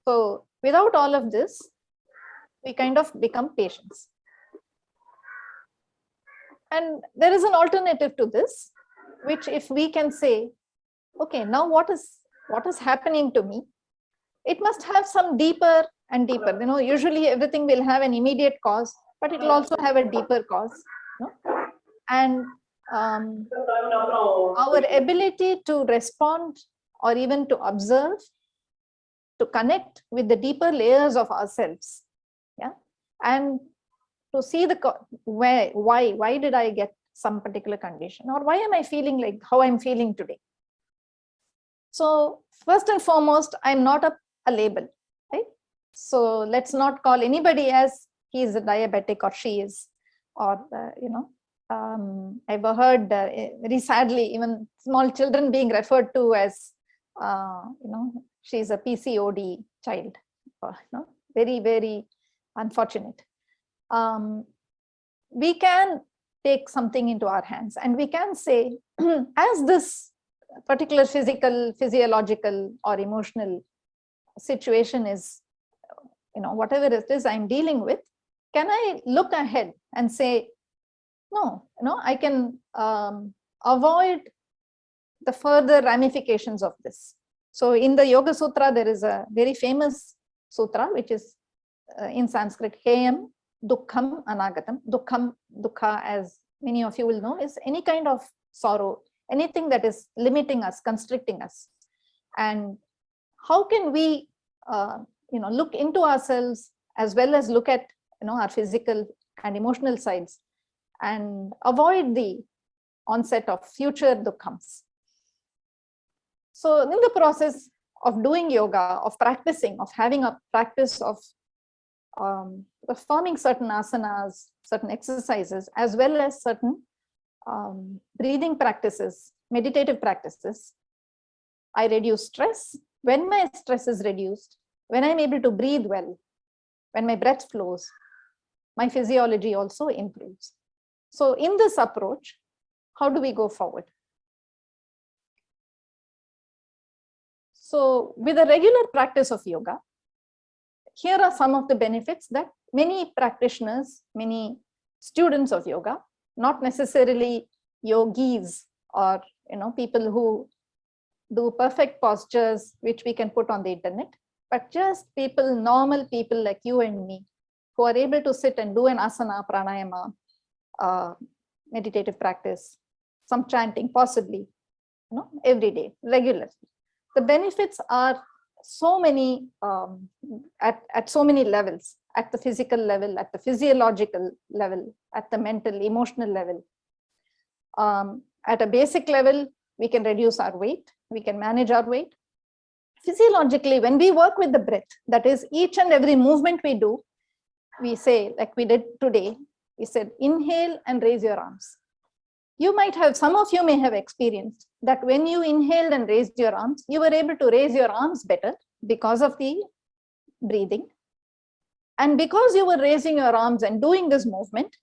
So without all of this, we kind of become patients. And there is an alternative to this, which if we can say, okay, now what is happening to me? It must have some deeper and deeper. Usually everything will have an immediate cause, but it will also have a deeper cause. And our ability to respond, or even to observe, to connect with the deeper layers of ourselves, and to see why did I get some particular condition, or why am I feeling like how I'm feeling today. So first and foremost, I'm not a label, right? So let's not call anybody as he is a diabetic or she is, or I've heard very sadly even small children being referred to as she's a PCOD child. Very, very unfortunate. We can take something into our hands, and we can say, as this particular physiological or emotional situation is, whatever it is I'm dealing with, can I look ahead and say, no, I can avoid the further ramifications of this. So in the Yoga Sutra, there is a very famous sutra, which is in Sanskrit, Heyam Dukkham Anagatam. Dukkha, as many of you will know, is any kind of sorrow, anything that is limiting us, constricting us. And how can we, look into ourselves as well as look at, our physical and emotional sides, and avoid the onset of future dukkhams. So in the process of doing yoga, of practicing, of having a practice of performing certain asanas, certain exercises, as well as certain breathing practices, meditative practices, I reduce stress. When my stress is reduced, when I'm able to breathe well, when my breath flows, my physiology also improves. So in this approach, how do we go forward? So with a regular practice of yoga, here are some of the benefits that many practitioners, many students of yoga, not necessarily yogis or people who do perfect postures which we can put on the internet, but just people, normal people like you and me, who are able to sit and do an asana, pranayama, meditative practice, some chanting, possibly, every day, regularly. The benefits are so many at so many levels, at the physical level, at the physiological level, at the mental, emotional level. At a basic level, we can reduce our weight, we can manage our weight. Physiologically, when we work with the breath, that is each and every movement we do, we say, like we did today, we said, inhale and raise your arms. You might have, some of you may have experienced that when you inhaled and raised your arms, you were able to raise your arms better because of the breathing. And because you were raising your arms and doing this movement,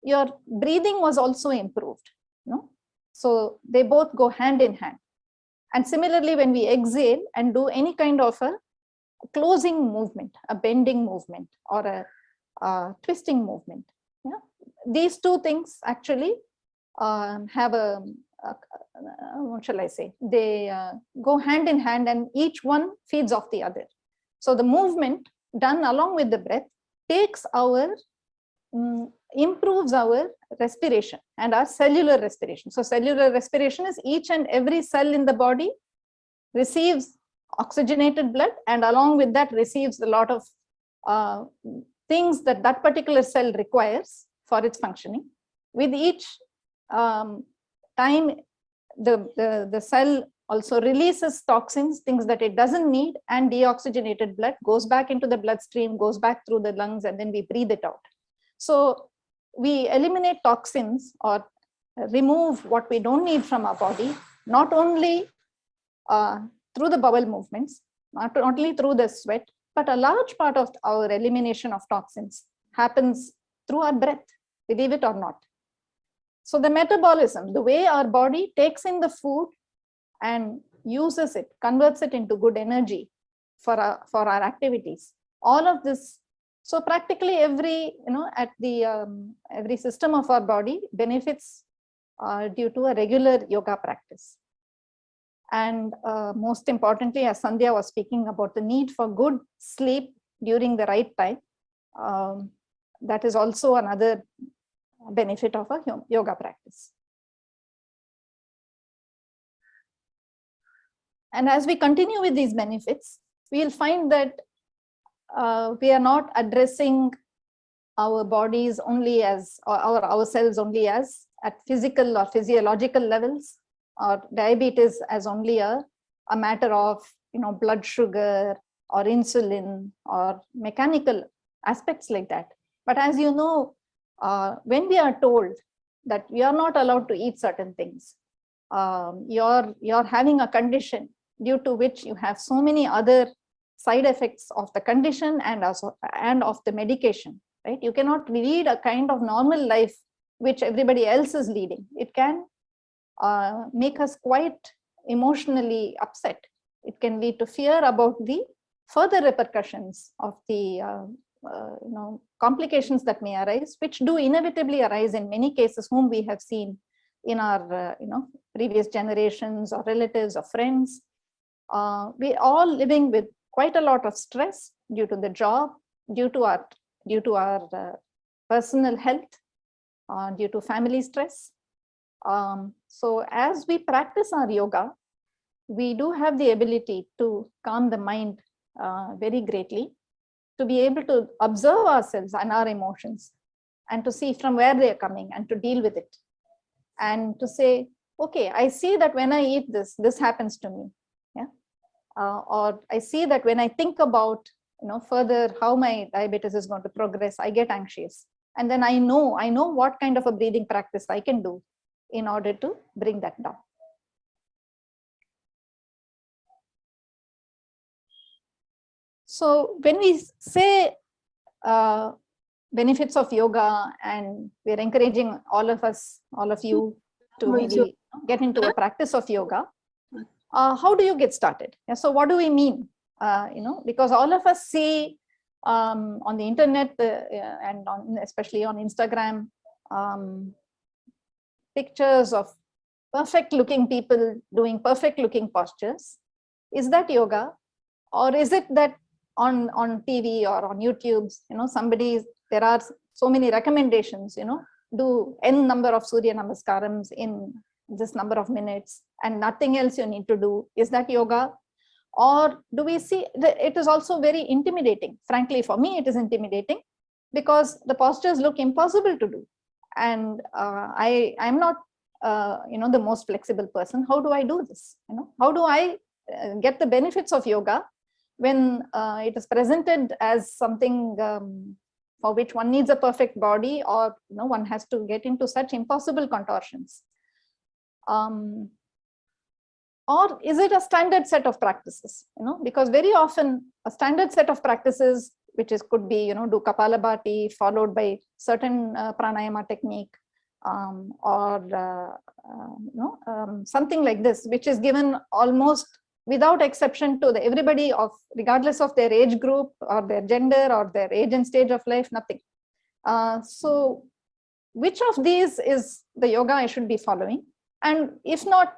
your breathing was also improved. So they both go hand in hand. And similarly, when we exhale and do any kind of a closing movement, a bending movement, or a twisting movement, these two things actually have what shall I say? They go hand in hand, and each one feeds off the other. So the movement done along with the breath takes our improves our respiration and our cellular respiration. So cellular respiration is each and every cell in the body receives oxygenated blood, and along with that receives a lot of things that that particular cell requires for its functioning. With each time, the cell also releases toxins, things that it doesn't need, and deoxygenated blood goes back into the bloodstream, goes back through the lungs, and then we breathe it out. So we eliminate toxins or remove what we don't need from our body, not only through the bowel movements, not only through the sweat, but a large part of our elimination of toxins happens through our breath, believe it or not. So the metabolism, the way our body takes in the food and uses it, converts it into good energy for our activities, all of this. So practically every, at the every system of our body benefits due to a regular yoga practice. And most importantly, as Sandhya was speaking about the need for good sleep during the right time, that is also another benefit of a yoga practice. And as we continue with these benefits, we'll find that we are not addressing our bodies only as, or ourselves only as at physical or physiological levels, or diabetes as only a matter of blood sugar or insulin or mechanical aspects like that. But as you know, when we are told that we are not allowed to eat certain things, you're having a condition due to which you have so many other side effects of the condition and of the medication, right? You cannot lead a kind of normal life which everybody else is leading. It can make us quite emotionally upset. It can lead to fear about the further repercussions of the complications that may arise, which do inevitably arise in many cases, whom we have seen in our previous generations or relatives or friends. We all living with quite a lot of stress due to the job, due to our personal health, due to family stress. So as we practice our yoga, we do have the ability to calm the mind very greatly, to be able to observe ourselves and our emotions, and to see from where they are coming and to deal with it. And to say, okay, I see that when I eat this, this happens to me. Yeah. Or I see that when I think about further how my diabetes is going to progress, I get anxious. And then I know what kind of a breathing practice I can do in order to bring that down. So when we say benefits of yoga, and we're encouraging all of you to maybe get into a practice of yoga. How do you get started? Yeah, so what do we mean? Because all of us see on the internet and especially on Instagram, pictures of perfect looking people doing perfect looking postures. Is that yoga? Or is it that on TV or on YouTube, there are so many recommendations, do n number of Surya Namaskarams in this number of minutes and nothing else you need to do. Is that yoga? Or do we see that it is also very intimidating? Frankly, for me, it is intimidating because the postures look impossible to do. And I'm not, the most flexible person. How do I do this? How do I get the benefits of yoga when it is presented as something for which one needs a perfect body, or one has to get into such impossible contortions? Or is it a standard set of practices? Because very often a standard set of practices, which could be, do Kapalabhati followed by certain pranayama technique, or something like this, which is given almost without exception to everybody regardless of their age group or their gender or their age and stage of life, nothing. So which of these is the yoga I should be following? And if not,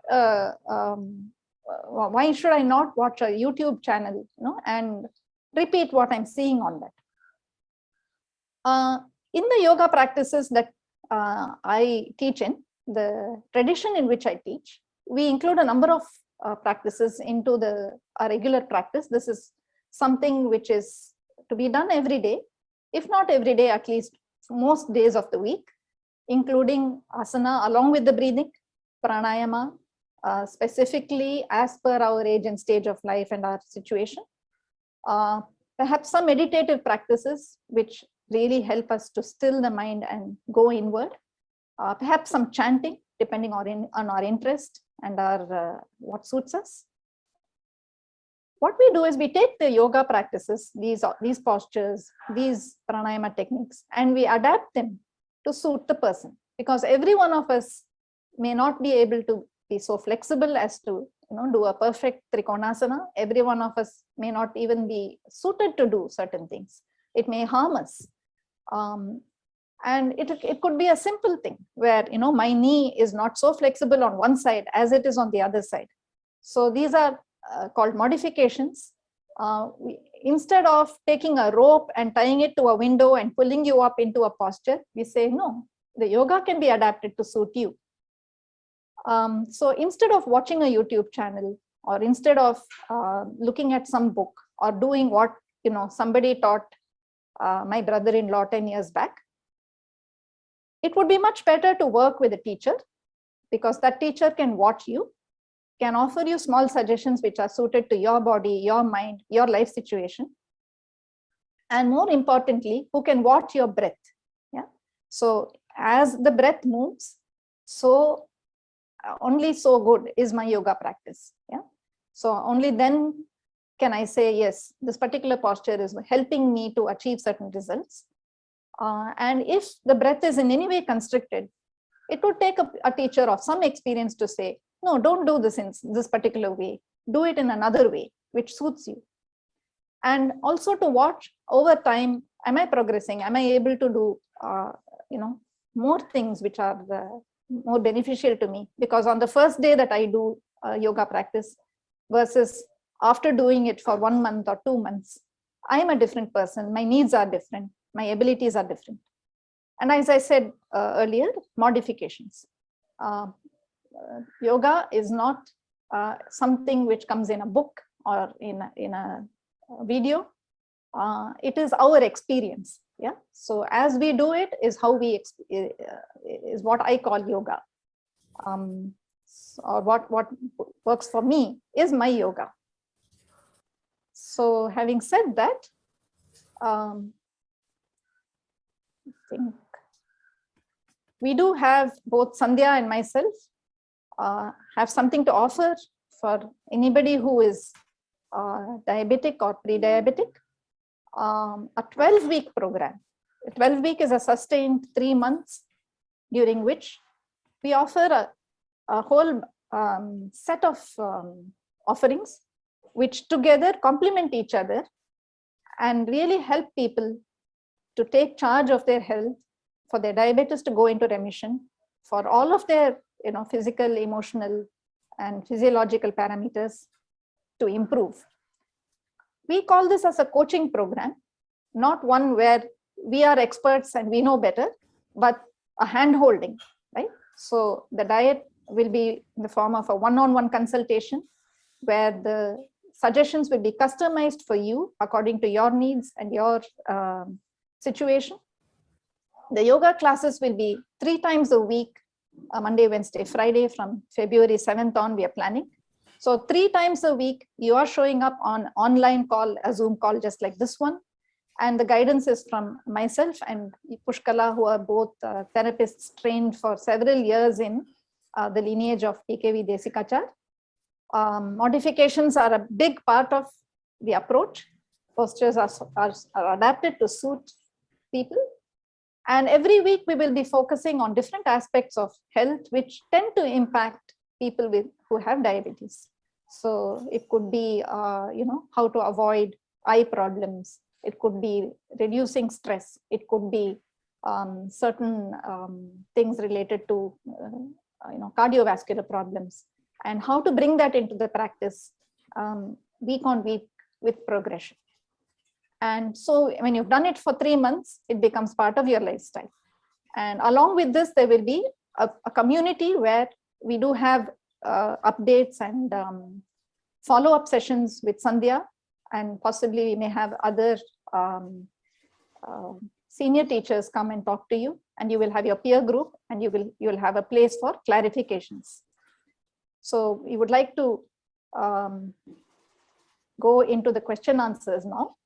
why should I not watch a YouTube channel, and repeat what I'm seeing on that? In the yoga practices that I teach in, the tradition in which I teach, we include a number of practices into our regular practice. This is something which is to be done every day, if not every day, at least most days of the week, including asana along with the breathing, pranayama, specifically as per our age and stage of life and our situation. Perhaps some meditative practices which really help us to still the mind and go inward. Perhaps some chanting, depending on our interest and our what suits us. What we do is we take the yoga practices, these postures, these pranayama techniques, and we adapt them to suit the person, because every one of us may not be able to be so flexible as to do a perfect trikonasana. Every one of us may not even be suited to do certain things. It may harm us. And it could be a simple thing where my knee is not so flexible on one side as it is on the other side. So these are called modifications. Instead of taking a rope and tying it to a window and pulling you up into a posture, we say no, the yoga can be adapted to suit you. So instead of watching a YouTube channel, or instead of looking at some book or doing what somebody taught my brother-in-law 10 years back, it would be much better to work with a teacher, because that teacher can watch you, can offer you small suggestions which are suited to your body, your mind, your life situation, and more importantly, who can watch your breath. Yeah. So as the breath moves, so only so good is my yoga practice. Yeah. So only then can I say, yes, this particular posture is helping me to achieve certain results. And if the breath is in any way constricted, it would take a teacher of some experience to say, no, don't do this in this particular way. Do it in another way, which suits you. And also to watch over time, am I progressing? Am I able to do, more things which are more beneficial to me? Because on the first day that I do yoga practice versus after doing it for 1 month or 2 months, I am a different person. My needs are different. My abilities are different. And as I said earlier, modifications. Yoga is not something which comes in a book or in a video. It is our experience. Yeah. So as we do it is how we is what I call yoga. Or what works for me is my yoga. So having said that, I think we do have both Sandhya and myself have something to offer for anybody who is diabetic or pre-diabetic. A 12-week program 12 week is a sustained 3 months during which we offer a whole set of offerings which together complement each other and really help people to take charge of their health, for their diabetes to go into remission, for all of their physical, emotional, and physiological parameters to improve. We call this as a coaching program, not one where we are experts and we know better, but a hand-holding, right? So the diet will be in the form of a one-on-one consultation where the suggestions will be customized for you according to your needs and your situation. The yoga classes will be 3 times a week, Monday, Wednesday, Friday. From February 7th on, we are planning. So 3 times a week, you are showing up on online call, a Zoom call just like this one. And the guidance is from myself and Pushkala, who are both therapists trained for several years in the lineage of TKV Desikachar. Modifications are a big part of the approach. Postures are adapted to suit people. And every week we will be focusing on different aspects of health which tend to impact people who have diabetes. So it could be, how to avoid eye problems. It could be reducing stress. It could be certain things related to, cardiovascular problems, and how to bring that into the practice week on week with progression. And so when you've done it for 3 months, it becomes part of your lifestyle. And along with this, there will be a community where we do have updates and follow-up sessions with Sandhya, and possibly we may have other senior teachers come and talk to you, and you will have your peer group, and you will have a place for clarifications. So we would like to go into the question answers now.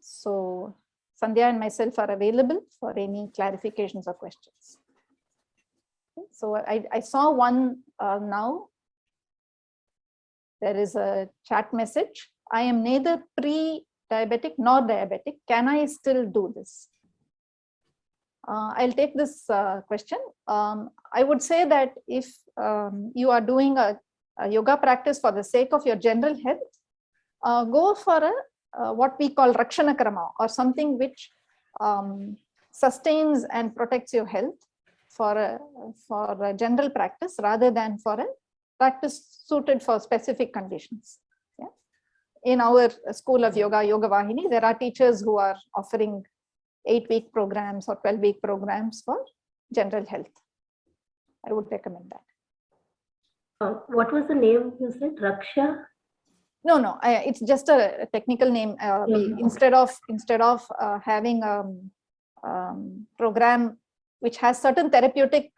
So Sandhya and myself are available for any clarifications or questions. So I saw one now. There is a chat message. I am neither pre-diabetic nor diabetic. Can I still do this? I'll take this question. I would say that if you are doing a yoga practice for the sake of your general health, go for what we call Rakshana Krama, or something which sustains and protects your health for a general practice rather than for a practice suited for specific conditions. Yeah. In our school of yoga, Yogavahini, there are teachers who are offering 8-week programs or 12-week programs for general health. I would recommend that. What was the name you said? Raksha? No, it's just a technical name. Instead of having a program which has certain therapeutic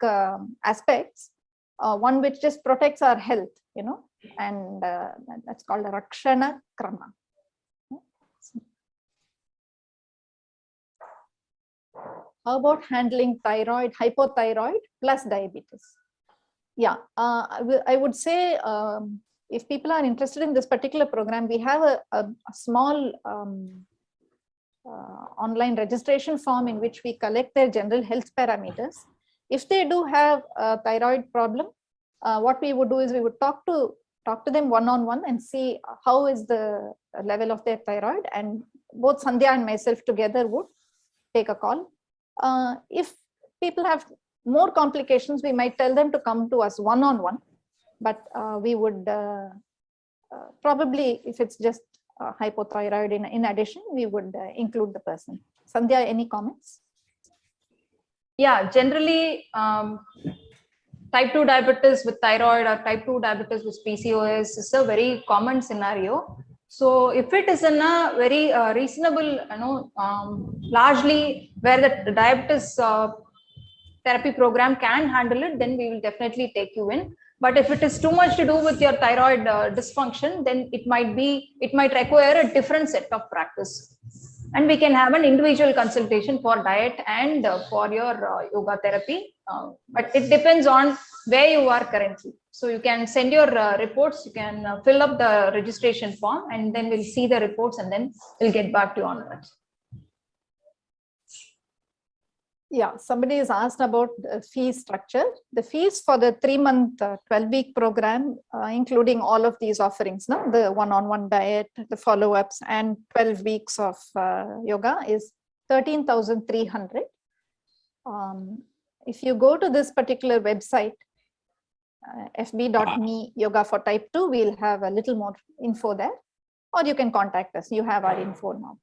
aspects, one which just protects our health, and that's called a Rakshana Krama. How about handling thyroid, hypothyroid plus diabetes? Yeah, I would say if people are interested in this particular program, we have a small online registration form in which we collect their general health parameters. If they do have a thyroid problem, what we would do is we would talk to them one-on-one and see how is the level of their thyroid, and both Sandhya and myself together would take a call. If people have more complications, we might tell them to come to us one-on-one, but we would probably, if it's just hypothyroid in addition, we would include the person. Sandhya, any comments? Yeah, generally type 2 diabetes with thyroid or type 2 diabetes with PCOS is a very common scenario. So if it is in a very reasonable, largely where the diabetes therapy program can handle it, then we will definitely take you in. But if it is too much to do with your thyroid dysfunction, then it might require a different set of practice. And we can have an individual consultation for diet and for your yoga therapy. But it depends on where you are currently. So you can send your reports, you can fill up the registration form, and then we'll see the reports and then we'll get back to you on that. Yeah, somebody is asked about the fee structure. The fees for the 3-month, 12-week program, including all of these offerings, no? The one-on-one diet, the follow-ups, and 12 weeks of yoga is 13,300. If you go to this particular website, fb.me yoga for type 2, we'll have a little more info there, or you can contact us. You have our info now.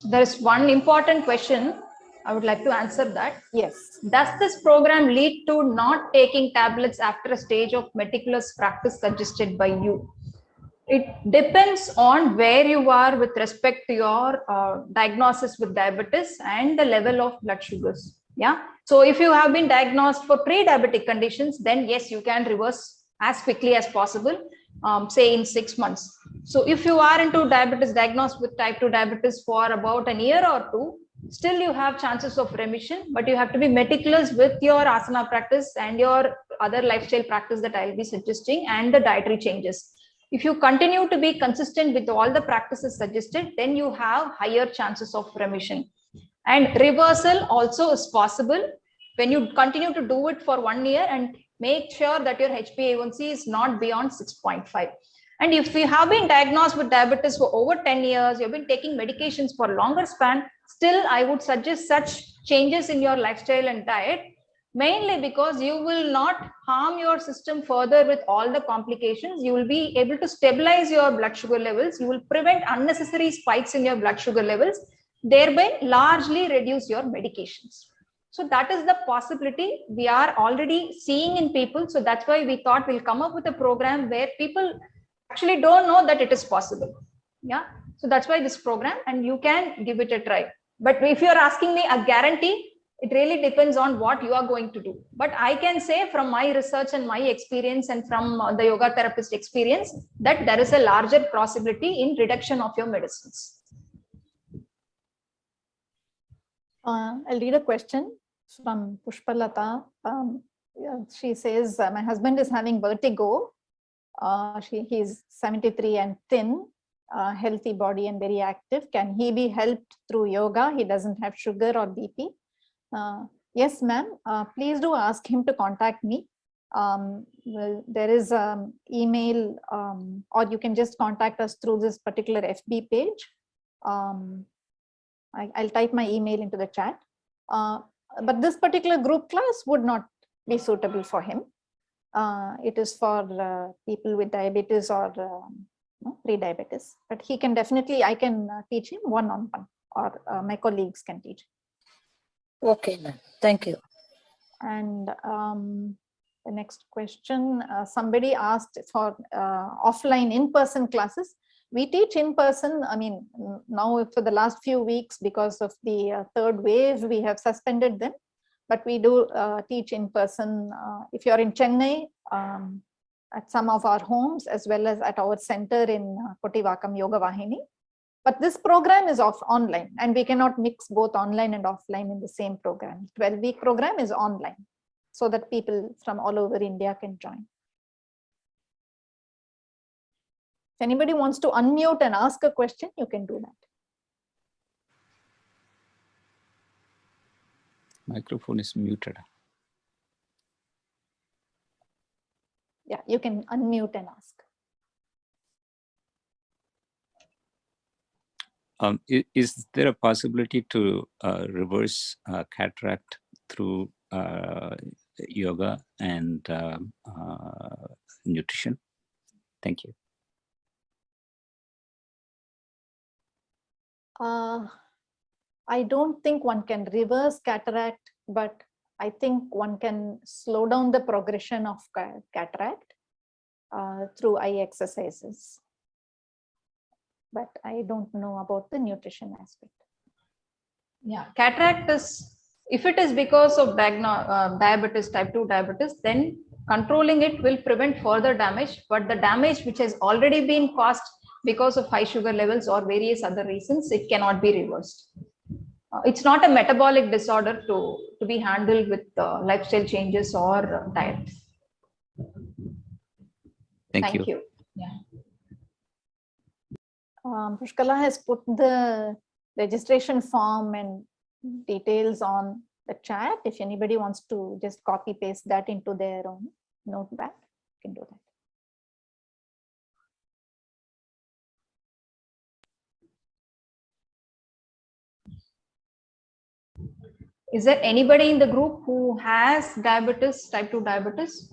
There is one important question. I would like to answer that. Yes. Does this program lead to not taking tablets after a stage of meticulous practice suggested by you? It depends on where you are with respect to your diagnosis with diabetes and the level of blood sugars. Yeah. So if you have been diagnosed for pre-diabetic conditions, then yes, you can reverse as quickly as possible, say in 6 months. So if you are into diabetes, diagnosed with type 2 diabetes for about a year or two, still you have chances of remission, but you have to be meticulous with your asana practice and your other lifestyle practice that I'll be suggesting and the dietary changes. If you continue to be consistent with all the practices suggested, then you have higher chances of remission. And reversal also is possible when you continue to do it for 1 year and make sure that your HbA1c is not beyond 6.5. And if you have been diagnosed with diabetes for over 10 years, you've been taking medications for longer span, still I would suggest such changes in your lifestyle and diet, mainly because you will not harm your system further with all the complications. You will be able to stabilize your blood sugar levels. You will prevent unnecessary spikes in your blood sugar levels, thereby largely reduce your medications. So that is the possibility we are already seeing in people. So that's why we thought we'll come up with a program where people actually don't know that it is possible. Yeah. So that's why this program, and you can give it a try. But if you're asking me a guarantee, it really depends on what you are going to do. But I can say from my research and my experience and from the yoga therapist experience that there is a larger possibility in reduction of your medicines. I'll read a question from Pushkala. She says, my husband is having vertigo. He's 73 and thin, healthy body and very active. Can he be helped through yoga? He doesn't have sugar or BP. Yes, ma'am. Please do ask him to contact me. Well, there is an email, or you can just contact us through this particular FB page. I'll type my email into the chat. But this particular group class would not be suitable for him. It is for people with diabetes or pre-diabetes. But he can definitely, I can teach him one-on-one, or my colleagues can teach. Okay, ma'am. Thank you. And the next question, somebody asked for offline in-person classes. We teach in person. I mean, now for the last few weeks, because of the third wave, we have suspended them, but we do teach in person. If you're in Chennai, at some of our homes, as well as at our center in Kottivakam Yogavahini. But this program is online, and we cannot mix both online and offline in the same program. 12-week program is online, so that people from all over India can join. If anybody wants to unmute and ask a question, you can do that. Microphone is muted. Yeah, you can unmute and ask. Is there a possibility to reverse cataract through yoga and nutrition? Thank you. I don't think one can reverse cataract, but I think one can slow down the progression of cataract through eye exercises. But I don't know about the nutrition aspect. Yeah, cataract is, if it is because of diabetes, type 2 diabetes, then controlling it will prevent further damage. But the damage which has already been caused because of high sugar levels or various other reasons, it cannot be reversed. It's not a metabolic disorder to be handled with lifestyle changes or diet. Thank you. Yeah. Pushkala has put the registration form and details on the chat. If anybody wants to just copy paste that into their own notepad, you can do that. Is there anybody in the group who has diabetes, type 2 diabetes?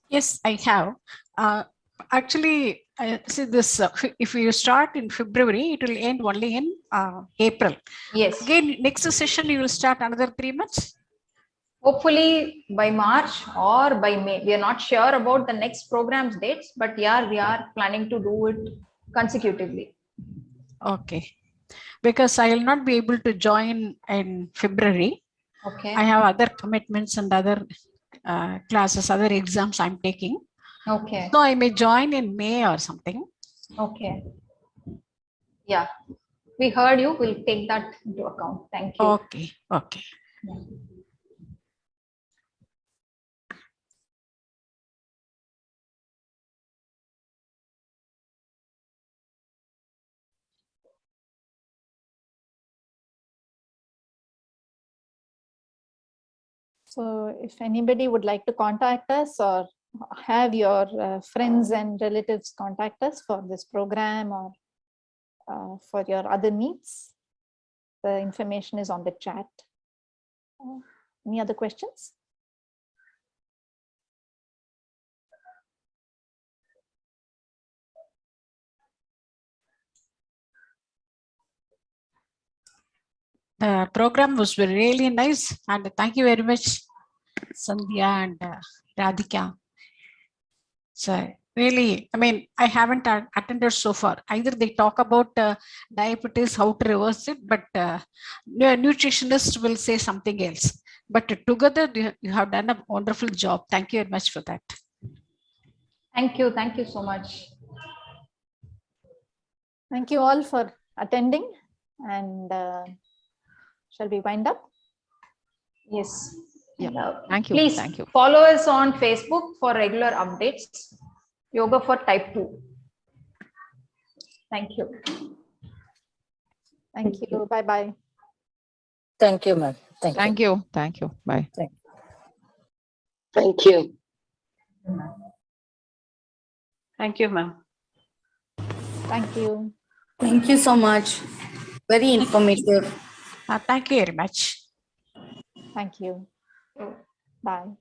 Yes, I have. Actually, see this, if you start in February, it will end only in April. Yes. Again, next session, you will start another 3 months? Hopefully by March or by May. We are not sure about the next program's dates, but yeah, we are planning to do it consecutively. Okay. Because I will not be able to join in February. Okay. I have other commitments and other classes, other exams I'm taking. Okay. So I may join in May or something. Okay. Yeah, we heard you. We'll take that into account. Thank you. Okay. Okay. Yeah. So if anybody would like to contact us or have your friends and relatives contact us for this program or for your other needs, the information is on the chat. Any other questions? The program was really nice, and thank you very much, Sandhya and Radhika. So really, I mean, I haven't attended so far. Either they talk about diabetes, how to reverse it, but nutritionists will say something else. But together, you have done a wonderful job. Thank you very much for that. Thank you. Thank you so much. Thank you all for attending, and shall we wind up? Yes. Yeah. Thank you. Please Thank you. follow us on Facebook for regular updates. Yoga for Type 2. Thank you. Thank you. Bye-bye. Thank you, ma'am. Thank you. Thank you. Thank you. Bye. Thank you. Thank you, ma'am. Thank you. Thank you so much. Very informative. Thank you very much. Thank you. Bye.